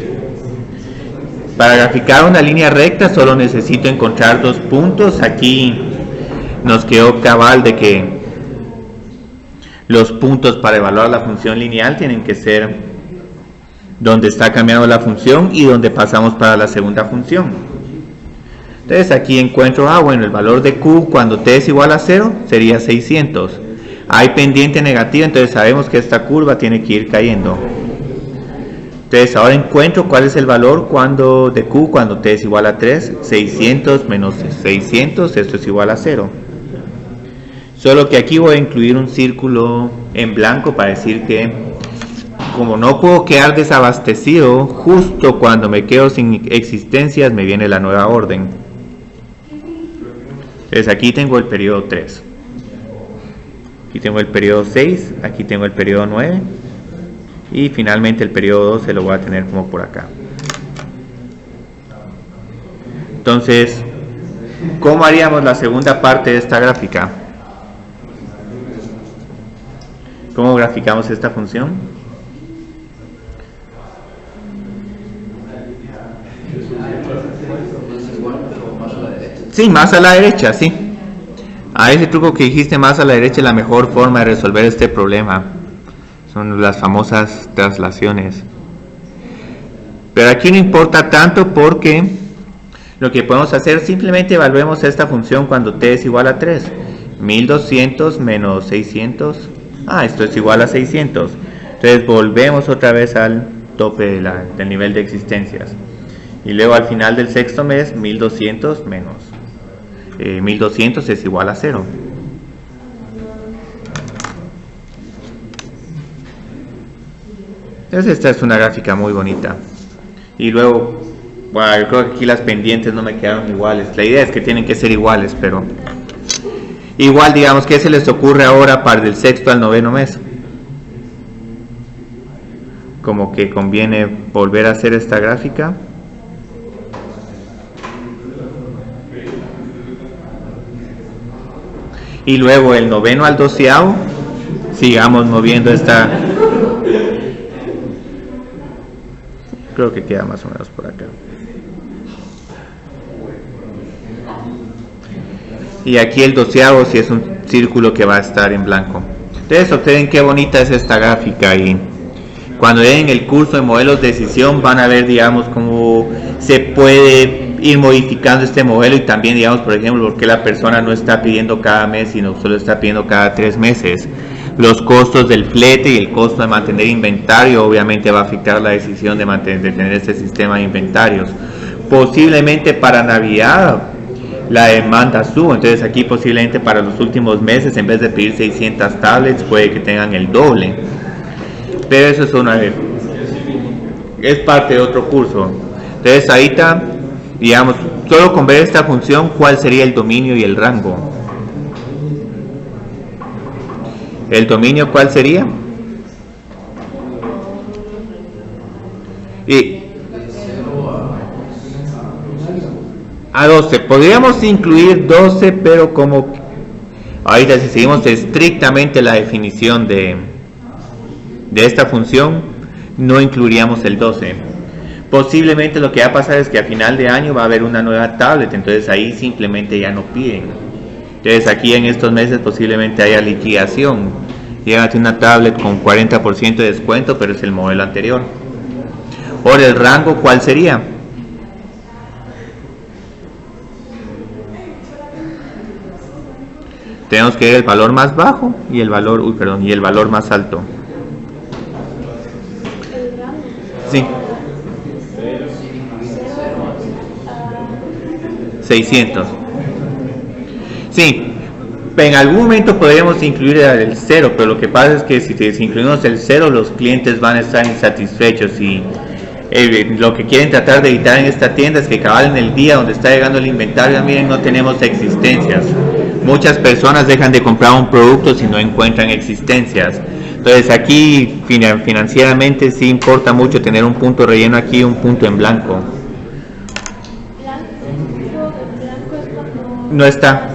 Para graficar una línea recta solo necesito encontrar dos puntos. Aquí nos quedó cabal de que los puntos para evaluar la función lineal tienen que ser donde está cambiando la función y donde pasamos para la segunda función. Entonces aquí encuentro, bueno, el valor de Q cuando t es igual a 0 sería 600. Hay pendiente negativa, entonces sabemos que esta curva tiene que ir cayendo. Entonces ahora encuentro cuál es el valor de Q cuando t es igual a 3. 600 menos 600, esto es igual a 0. Solo que aquí voy a incluir un círculo en blanco para decir que como no puedo quedar desabastecido, justo cuando me quedo sin existencias me viene la nueva orden. Entonces aquí tengo el periodo 3. Aquí tengo el periodo 6, aquí tengo el periodo 9 y finalmente el periodo 12 lo voy a tener como por acá. Entonces, ¿cómo haríamos la segunda parte de esta gráfica? ¿Cómo graficamos esta función? Sí, más a la derecha, sí. A ese truco que dijiste más a la derecha es la mejor forma de resolver este problema. Son las famosas traslaciones. Pero aquí no importa tanto porque lo que podemos hacer, simplemente evaluemos esta función cuando t es igual a 3. 1200 menos 600. Esto es igual a 600. Entonces volvemos otra vez al tope del nivel de existencias. Y luego al final del sexto mes, 1200 menos 1200 es igual a 0. Entonces esta es una gráfica muy bonita. Y luego, yo creo que aquí las pendientes no me quedaron iguales. La idea es que tienen que ser iguales, pero... Igual, digamos, ¿qué se les ocurre ahora para el sexto al noveno mes? Como que conviene volver a hacer esta gráfica. Y luego el noveno al doceavo, sigamos moviendo esta. Creo que queda más o menos por acá. Y aquí el doceavo sí es un círculo que va a estar en blanco. Entonces observen qué bonita es esta gráfica, y cuando den el curso de modelos de decisión van a ver, digamos, cómo se puede ir modificando este modelo, y también, digamos, por ejemplo, por qué la persona no está pidiendo cada mes, sino solo está pidiendo cada 3 meses. Los costos del flete y el costo de mantener inventario obviamente va a afectar la decisión de tener este sistema de inventarios. Posiblemente para Navidad la demanda sube, entonces aquí posiblemente para los últimos meses, en vez de pedir 600 tablets, puede que tengan el doble. Pero eso es parte de otro curso. Entonces ahí está, digamos, solo con ver esta función, ¿cuál sería el dominio y el rango? ¿El dominio cuál sería? Y a 12, podríamos incluir 12, pero como ahorita si seguimos estrictamente la definición de esta función, no incluiríamos el 12. Posiblemente lo que va a pasar es que a final de año va a haber una nueva tablet, entonces ahí simplemente ya no piden. Entonces aquí en estos meses posiblemente haya liquidación. Llévate una tablet con 40% de descuento, pero es el modelo anterior. Ahora el rango, ¿cuál sería? Tenemos que ver el valor más bajo y el valor, y el valor más alto. Sí. 600. Sí. En algún momento podríamos incluir el 0, pero lo que pasa es que si incluimos el 0, los clientes van a estar insatisfechos, y lo que quieren tratar de evitar en esta tienda es que cabal en el día donde está llegando el inventario, miren, no tenemos existencias. Muchas personas dejan de comprar un producto si no encuentran existencias. Entonces aquí financieramente sí importa mucho tener un punto relleno aquí y un punto en blanco. No está.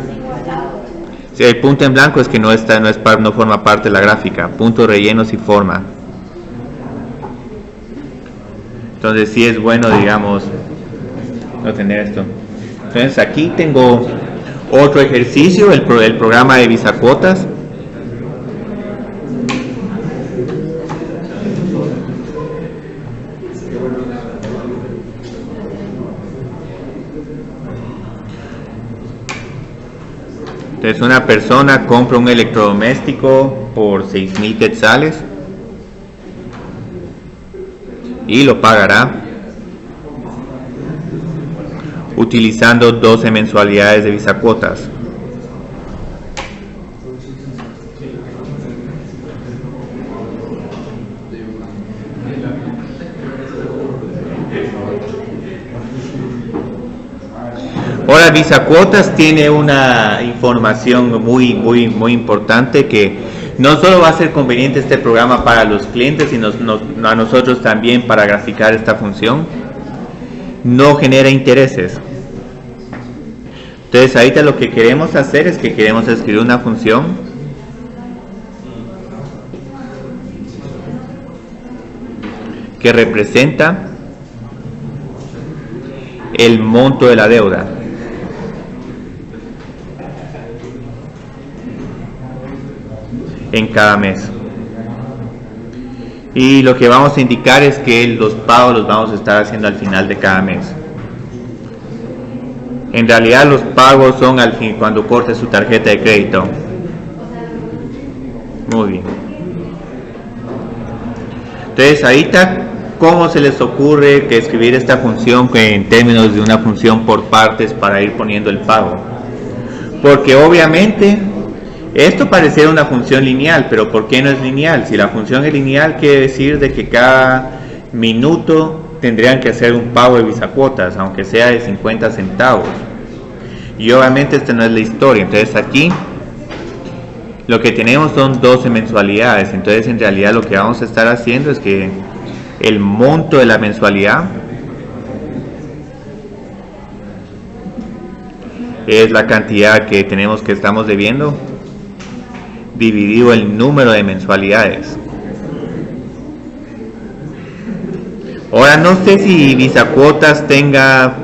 Sí, el punto en blanco es que no está, no forma parte de la gráfica. Punto relleno sí forma. Entonces sí es bueno, digamos, no tener esto. Entonces aquí tengo otro ejercicio, el programa de bisacuotas. Entonces una persona compra un electrodoméstico por 6,000 quetzales y lo pagará utilizando 12 mensualidades de bisacuotas. Ahora, bisacuotas tiene una información muy importante, que no solo va a ser conveniente este programa para los clientes, sino a nosotros también para graficar esta función. No genera intereses. Entonces ahorita lo que queremos hacer es que queremos escribir una función que representa el monto de la deuda. En cada mes. Y lo que vamos a indicar es que los pagos los vamos a estar haciendo al final de cada mes. En realidad los pagos son al fin, cuando corte su tarjeta de crédito. Muy bien. Entonces ahorita, ¿cómo se les ocurre que escribir esta función en términos de una función por partes para ir poniendo el pago? Porque obviamente esto pareciera una función lineal, pero ¿por qué no es lineal? Si la función es lineal, quiere decir de que cada minuto tendrían que hacer un pago de bisacuotas, aunque sea de 50 centavos. Y obviamente esta no es la historia. Entonces aquí lo que tenemos son 12 mensualidades. Entonces en realidad lo que vamos a estar haciendo es que el monto de la mensualidad es la cantidad que tenemos que estamos debiendo dividido el número de mensualidades. Ahora no sé si Visacuotas tenga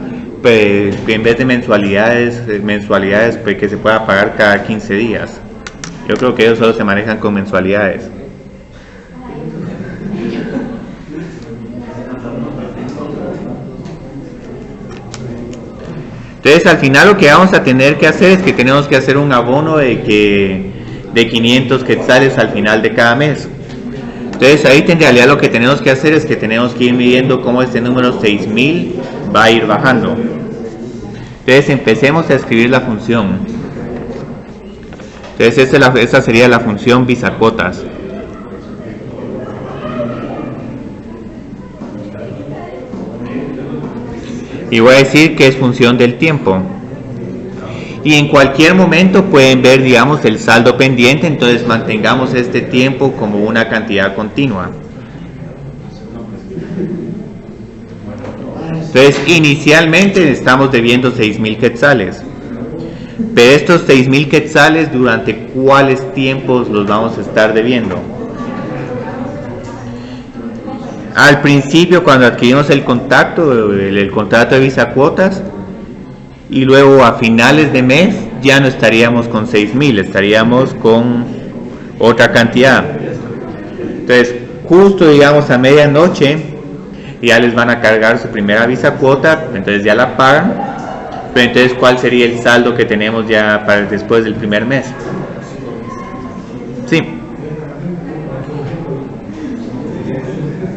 en vez de mensualidades pues, que se pueda pagar cada 15 días. Yo creo que ellos solo se manejan con mensualidades. Entonces al final lo que vamos a tener que hacer es que tenemos que hacer un abono de 500 quetzales al final de cada mes. Entonces ahí en realidad lo que tenemos que hacer es que tenemos que ir midiendo cómo este número 6000 va a ir bajando. Entonces empecemos a escribir la función. Entonces esa sería la función Visacuotas. Y voy a decir que es función del tiempo. Y en cualquier momento pueden ver, digamos, el saldo pendiente, entonces mantengamos este tiempo como una cantidad continua. Entonces, inicialmente estamos debiendo 6,000 quetzales. Pero estos 6,000 quetzales, ¿durante cuáles tiempos los vamos a estar debiendo? Al principio, cuando adquirimos el contrato de Visacuotas, y luego a finales de mes ya no estaríamos con 6,000, estaríamos con otra cantidad. Entonces, justo digamos a medianoche, ya les van a cargar su primera Visacuota, entonces ya la pagan. Pero entonces, ¿cuál sería el saldo que tenemos ya para después del primer mes? Sí.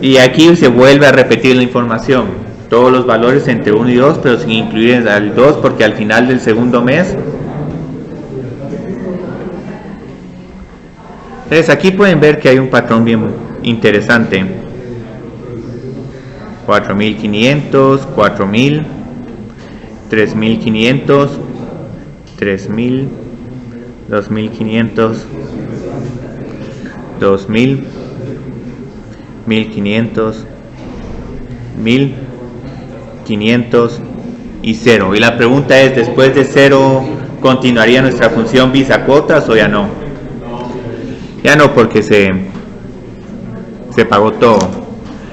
Y aquí se vuelve a repetir la información. Todos los valores entre 1 y 2, pero sin incluir al 2, porque al final del segundo mes. Entonces aquí pueden ver que hay un patrón bien interesante. 4,500, 4,000, 3,500, 3,000, 2,500, 2,000, 1,500, 1,500 y 0. Y la pregunta es, ¿después de 0 continuaría nuestra función Visacuotas o ya no? Ya no, porque se pagó todo.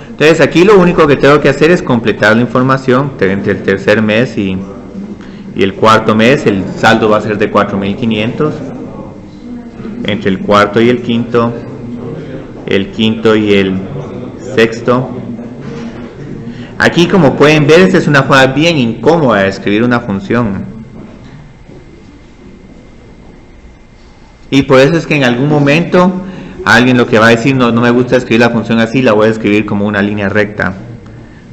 Entonces aquí lo único que tengo que hacer es completar la información entre el tercer mes y el cuarto mes. El saldo va a ser de 4,500. Entre el cuarto y el quinto y el sexto. Aquí, como pueden ver, esta es una forma bien incómoda de escribir una función. Y por eso es que en algún momento alguien lo que va a decir, no me gusta escribir la función así, la voy a escribir como una línea recta.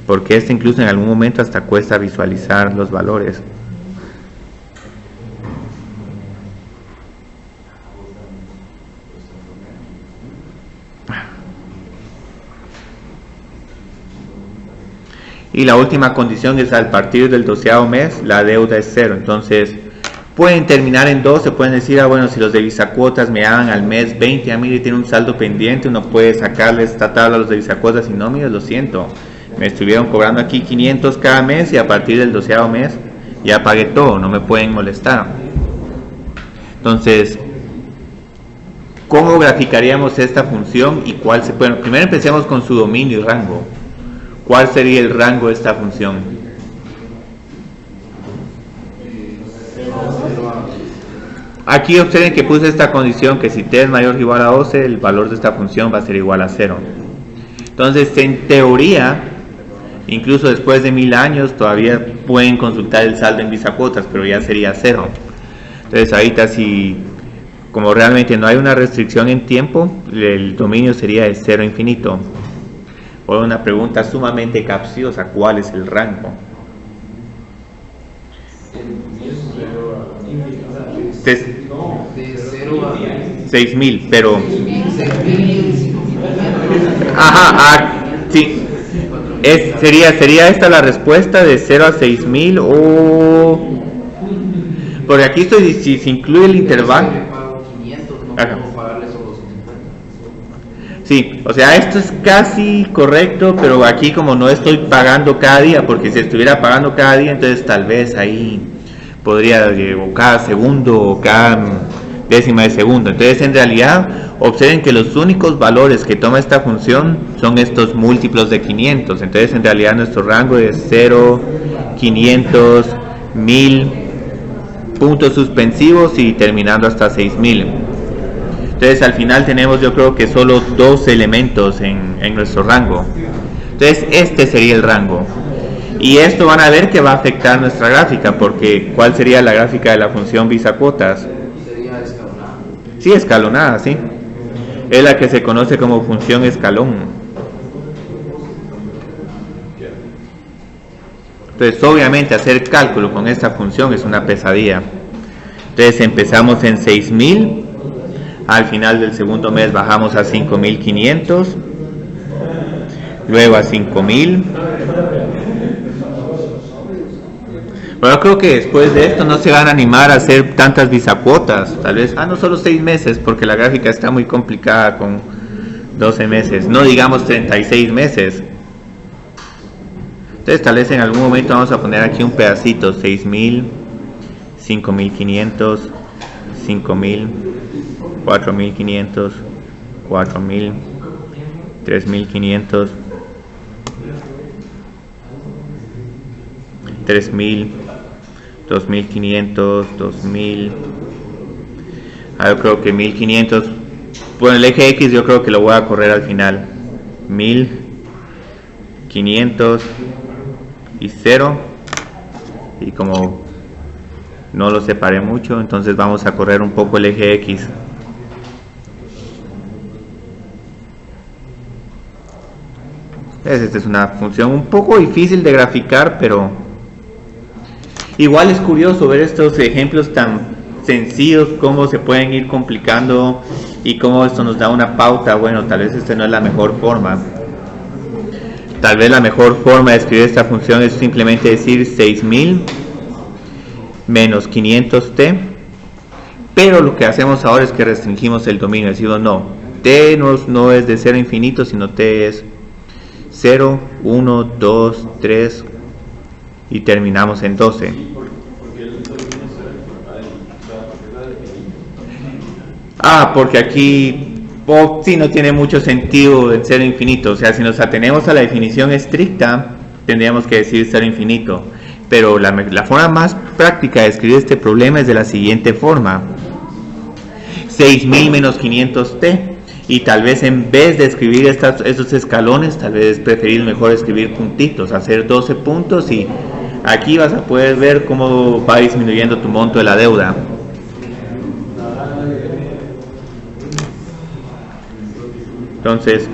Porque esta incluso en algún momento hasta cuesta visualizar los valores. Y la última condición es a partir del 12º mes la deuda es 0. Entonces pueden terminar en 12, pueden decir, bueno, si los de Visacuotas me dan al mes 20, a mí le tiene un saldo pendiente, uno puede sacarle esta tabla a los de Visacuotas y no, mira, lo siento, me estuvieron cobrando aquí 500 cada mes y a partir del 12º mes ya pagué todo, no me pueden molestar. Entonces, ¿cómo graficaríamos esta función y cuál se puede? Primero empecemos con su dominio y rango. ¿Cuál sería el rango de esta función? Aquí observen que puse esta condición que si t es mayor o igual a 12, el valor de esta función va a ser igual a 0. Entonces, en teoría, incluso después de 1000 años, todavía pueden consultar el saldo en Visacuotas, pero ya sería 0. Entonces, ahorita si, como realmente no hay una restricción en tiempo, el dominio sería de 0 a infinito. O una pregunta sumamente capciosa, ¿cuál es el rango? 6,000, pero... Ajá, sí. ¿Sería esta la respuesta de 0 a 6,000 o...? Porque aquí estoy, si se incluye el intervalo... Ajá. ¿Cómo pagarle solo 150? Sí, o sea, esto es casi correcto, pero aquí como no estoy pagando cada día, porque si estuviera pagando cada día, entonces tal vez ahí podría, o cada segundo, o cada décima de segundo. Entonces, en realidad, observen que los únicos valores que toma esta función son estos múltiplos de 500. Entonces, en realidad, nuestro rango es 0, 500, 1000, puntos suspensivos y terminando hasta 6000. Entonces al final tenemos, yo creo que solo dos elementos en nuestro rango. Entonces este sería el rango. Y esto van a ver que va a afectar nuestra gráfica, porque ¿cuál sería la gráfica de la función bisacuotas? Sería escalonado. Sí, escalonada, sí. Es la que se conoce como función escalón. Entonces obviamente hacer cálculo con esta función es una pesadilla. Entonces empezamos en 6000. Al final del segundo mes bajamos a 5500, luego a 5000. Pero yo creo que después de esto no se van a animar a hacer tantas bisacuotas. Tal vez, no solo 6 meses, porque la gráfica está muy complicada con 12 meses. No digamos 36 meses. Entonces tal vez en algún momento vamos a poner aquí un pedacito: 6000, 5500, 5000, 4500, 4000, 3500, 3000, 2500, 2000. Yo creo que 1500. Bueno, el eje X yo creo que lo voy a correr al final. 1000, 500 y 0. Y como no lo separé mucho, entonces vamos a correr un poco el eje X. Esta es una función un poco difícil de graficar, pero igual es curioso ver estos ejemplos tan sencillos, cómo se pueden ir complicando y cómo esto nos da una pauta. Bueno, tal vez esta no es la mejor forma. Tal vez la mejor forma de escribir esta función es simplemente decir 6000 menos 500t, pero lo que hacemos ahora es que restringimos el dominio. Decimos no, t no es de 0 a infinito, sino t es 0, 1, 2, 3 y terminamos en 12. Porque aquí sí no tiene mucho sentido el 0 infinito. O sea, si nos atenemos a la definición estricta, tendríamos que decir 0 infinito. Pero la forma más práctica de escribir este problema es de la siguiente forma: 6000 menos 500t. Y tal vez en vez de escribir estos escalones, tal vez es preferir mejor escribir puntitos, hacer 12 puntos, y aquí vas a poder ver cómo va disminuyendo tu monto de la deuda. Entonces,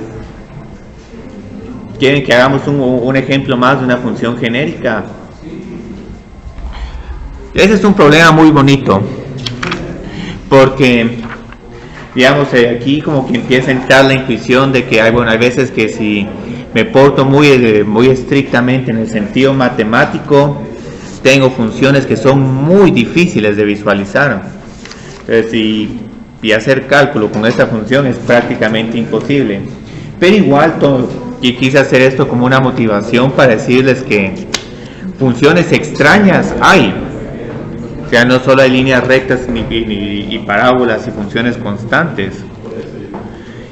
¿quieren que hagamos un ejemplo más de una función genérica? Ese es un problema muy bonito, porque digamos, aquí como que empieza a entrar la intuición de que hay veces que si me porto muy estrictamente en el sentido matemático, tengo funciones que son muy difíciles de visualizar. Entonces, y hacer cálculo con esta función es prácticamente imposible. Pero igual y quise hacer esto como una motivación para decirles que funciones extrañas hay. O sea, no solo hay líneas rectas y parábolas y funciones constantes.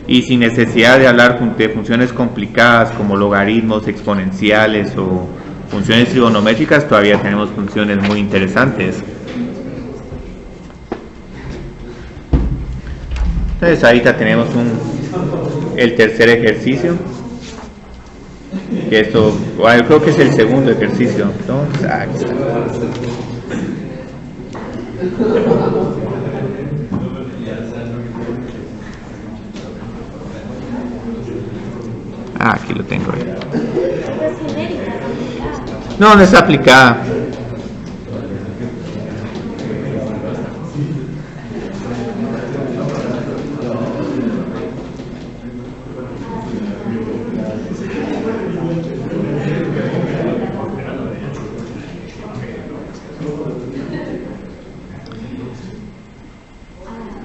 Y sin necesidad de hablar de funciones complicadas como logaritmos exponenciales o funciones trigonométricas, todavía tenemos funciones muy interesantes. Entonces ahorita tenemos el tercer ejercicio. Que esto, bueno, creo que es el segundo ejercicio. Entonces, aquí está. Aquí lo tengo. No está aplicada.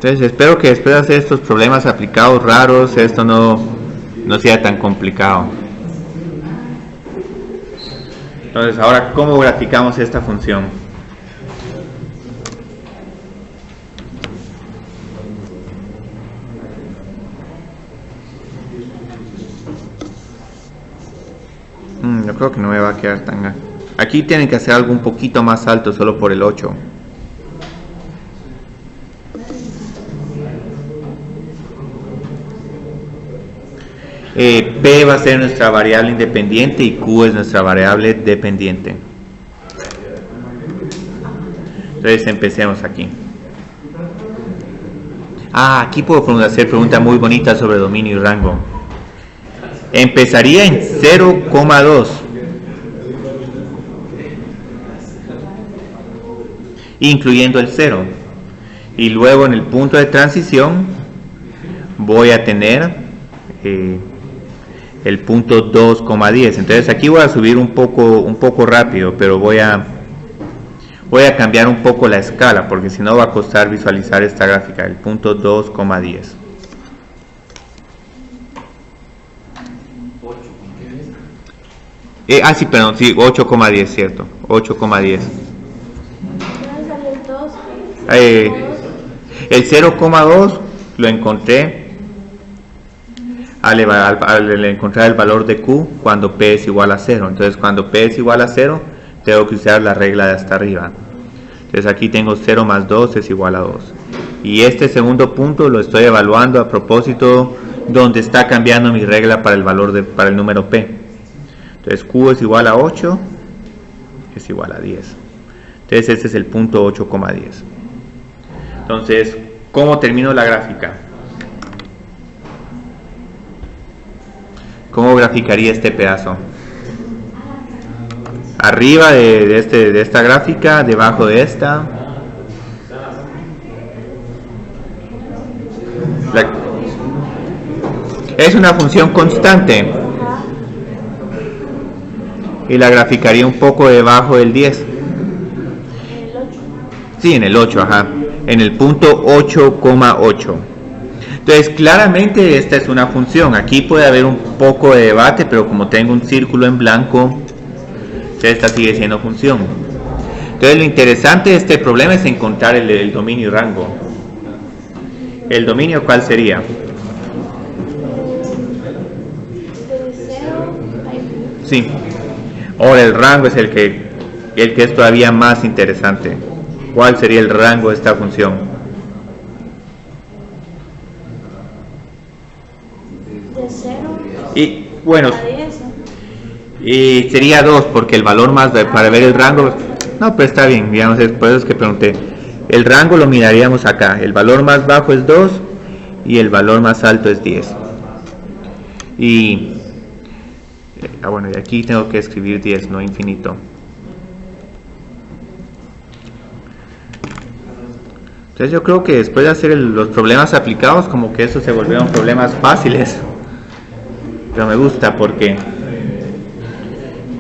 Entonces espero que después de hacer estos problemas aplicados raros, esto no sea tan complicado. Entonces ahora, ¿cómo graficamos esta función? Yo creo que no me va a quedar tan... Aquí tienen que hacer algo un poquito más alto solo por el 8. P va a ser nuestra variable independiente y Q es nuestra variable dependiente. Entonces empecemos aquí. Aquí puedo hacer preguntas muy bonitas sobre dominio y rango. Empezaría en 0,2 incluyendo el 0, y luego en el punto de transición voy a tener el punto 2,10. Entonces aquí voy a subir un poco rápido, pero voy a cambiar un poco la escala, porque si no va a costar visualizar esta gráfica. El punto 2,10. Sí, perdón, sí, 8,10, cierto, 8,10. El 0,2 lo encontré al encontrar el valor de Q cuando P es igual a 0. Entonces cuando P es igual a 0 tengo que usar la regla de hasta arriba. Entonces aquí tengo 0 más 2 es igual a 2. Y este segundo punto lo estoy evaluando a propósito donde está cambiando mi regla para el número P. Entonces Q es igual a 8 es igual a 10. Entonces este es el punto 8,10. Entonces, ¿cómo termino la gráfica? ¿Cómo graficaría este pedazo? Arriba de esta gráfica, debajo de esta. Es una función constante. Y la graficaría un poco debajo del 10. Sí, en el 8, ajá. En el punto 8,8. Entonces claramente esta es una función. Aquí puede haber un poco de debate, pero como tengo un círculo en blanco, esta sigue siendo función. Entonces lo interesante de este problema es encontrar el dominio y rango. ¿El dominio cuál sería? Sí. Ahora el rango es el que es todavía más interesante. ¿Cuál sería el rango de esta función? De 0 Y bueno, a 10. y sería 2 porque el valor más para ver el rango, no, pero está bien, digamos, por eso es que pregunté. El rango lo miraríamos acá, el valor más bajo es 2 y el valor más alto es 10. Y bueno, y aquí tengo que escribir 10, no infinito. Entonces yo creo que después de hacer los problemas aplicados, como que eso se volvieron problemas fáciles. Pero me gusta porque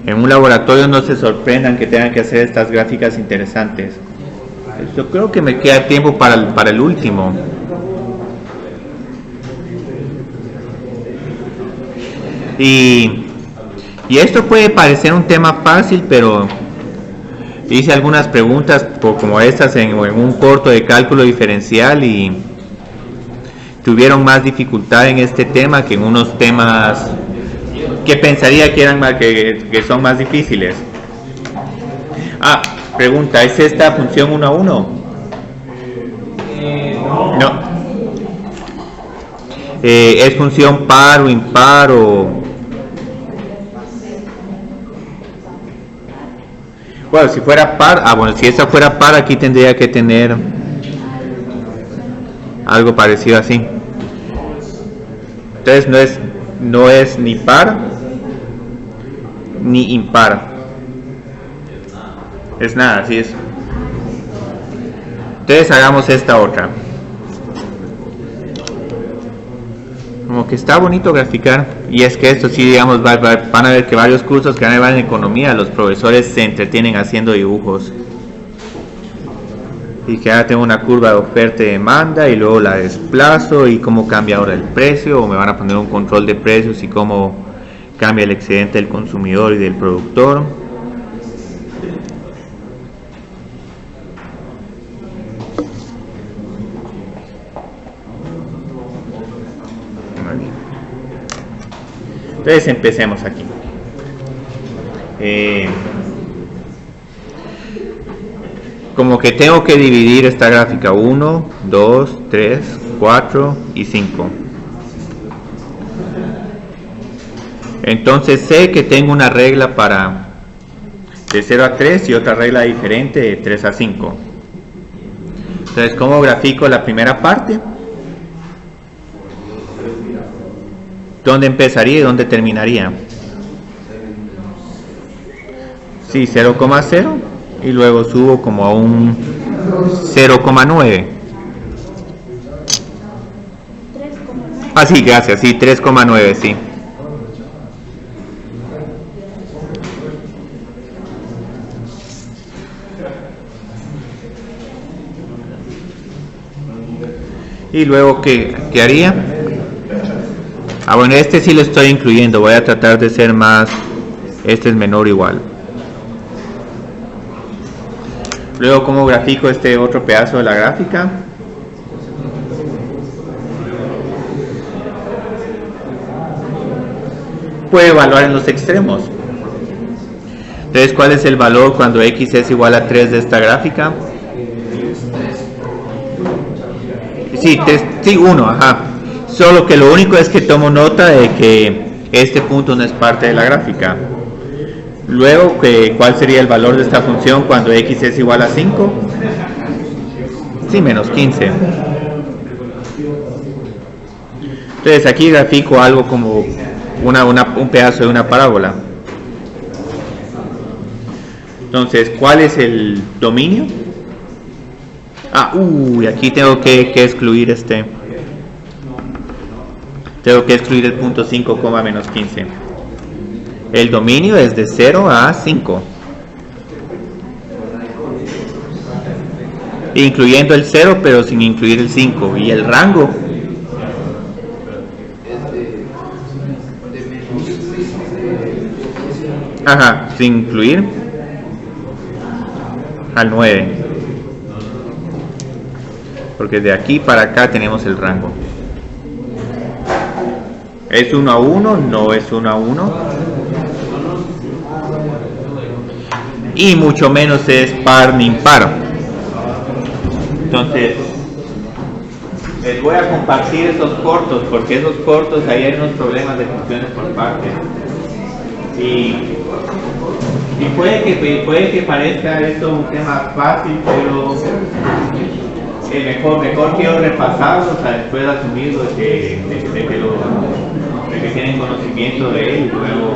en un laboratorio no se sorprendan que tengan que hacer estas gráficas interesantes. Yo creo que me queda tiempo para el último. Y esto puede parecer un tema fácil, pero hice algunas preguntas como estas en un corto de cálculo diferencial y tuvieron más dificultad en este tema que en unos temas que pensaría que son más difíciles. Pregunta, ¿es esta función 1 a 1? No. ¿Es función par o impar o...? Bueno, si fuera par, bueno, si esta fuera par, aquí tendría que tener algo parecido así. Entonces no es ni par ni impar. Es nada, así es. Entonces hagamos esta otra. Como que está bonito graficar. Y es que esto sí, digamos, van a ver que varios cursos que van en economía, los profesores se entretienen haciendo dibujos. y que ahora tengo una curva de oferta y demanda y luego la desplazo y cómo cambia ahora el precio, o me van a poner un control de precios y cómo cambia el excedente del consumidor y del productor. Entonces empecemos aquí. Como que tengo que dividir esta gráfica 1, 2, 3, 4 y 5. Entonces sé que tengo una regla para de 0 a 3 y otra regla diferente de 3 a 5. Entonces, ¿cómo grafico la primera parte? ¿Dónde empezaría y dónde terminaría? Sí, 0,0 y luego subo como a un 0,9. Ah, sí, gracias, sí, 3,9, sí. Y luego, ¿qué haría? Ah, bueno, este sí lo estoy incluyendo, voy a tratar de ser más, este es menor o igual. Luego, ¿cómo grafico este otro pedazo de la gráfica? Puede evaluar en los extremos. Entonces, ¿cuál es el valor cuando x es igual a 3 de esta gráfica? Sí, 1, ajá. Solo que lo único es que tomo nota de que este punto no es parte de la gráfica. Luego, ¿cuál sería el valor de esta función cuando x es igual a 5? Sí, menos 15. Entonces aquí grafico algo como un pedazo de una parábola. Entonces, ¿cuál es el dominio? Aquí tengo que excluir este. Tengo que excluir el punto 5, menos 15. El dominio es de 0 a 5. Incluyendo el 0, pero sin incluir el 5. Y el rango. Ajá, sin incluir al 9. Porque de aquí para acá tenemos el rango. ¿Es 1 a 1? No es 1 a 1. Y mucho menos es par ni impar. Entonces, les voy a compartir esos cortos, porque esos cortos ahí hay unos problemas de funciones por partes. Y puede que parezca esto un tema fácil, pero mejor quiero repasarlo, o sea, después de asumirlo de que tienen conocimiento de él y luego.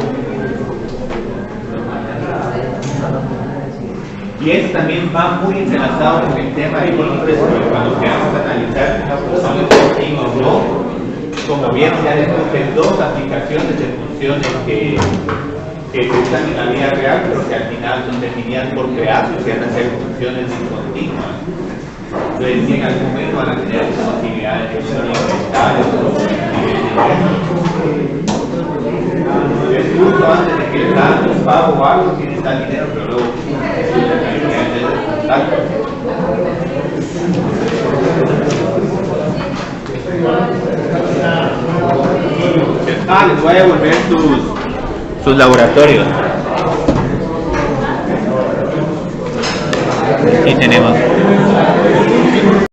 Y eso también va muy entrelazado con el tema de límites, porque cuando queramos analizar una función de sí o no, como vieron ya después de dos aplicaciones de funciones que se usan en la vida real, pero que al final son definidas por pedazos y van a ser funciones discontinuas. Entonces, en algún momento van a tener posibilidades de función incrementales o es justo antes de que les dan un pago o algo, tienes tal dinero, pero luego les voy a devolver sus laboratorios. Aquí tenemos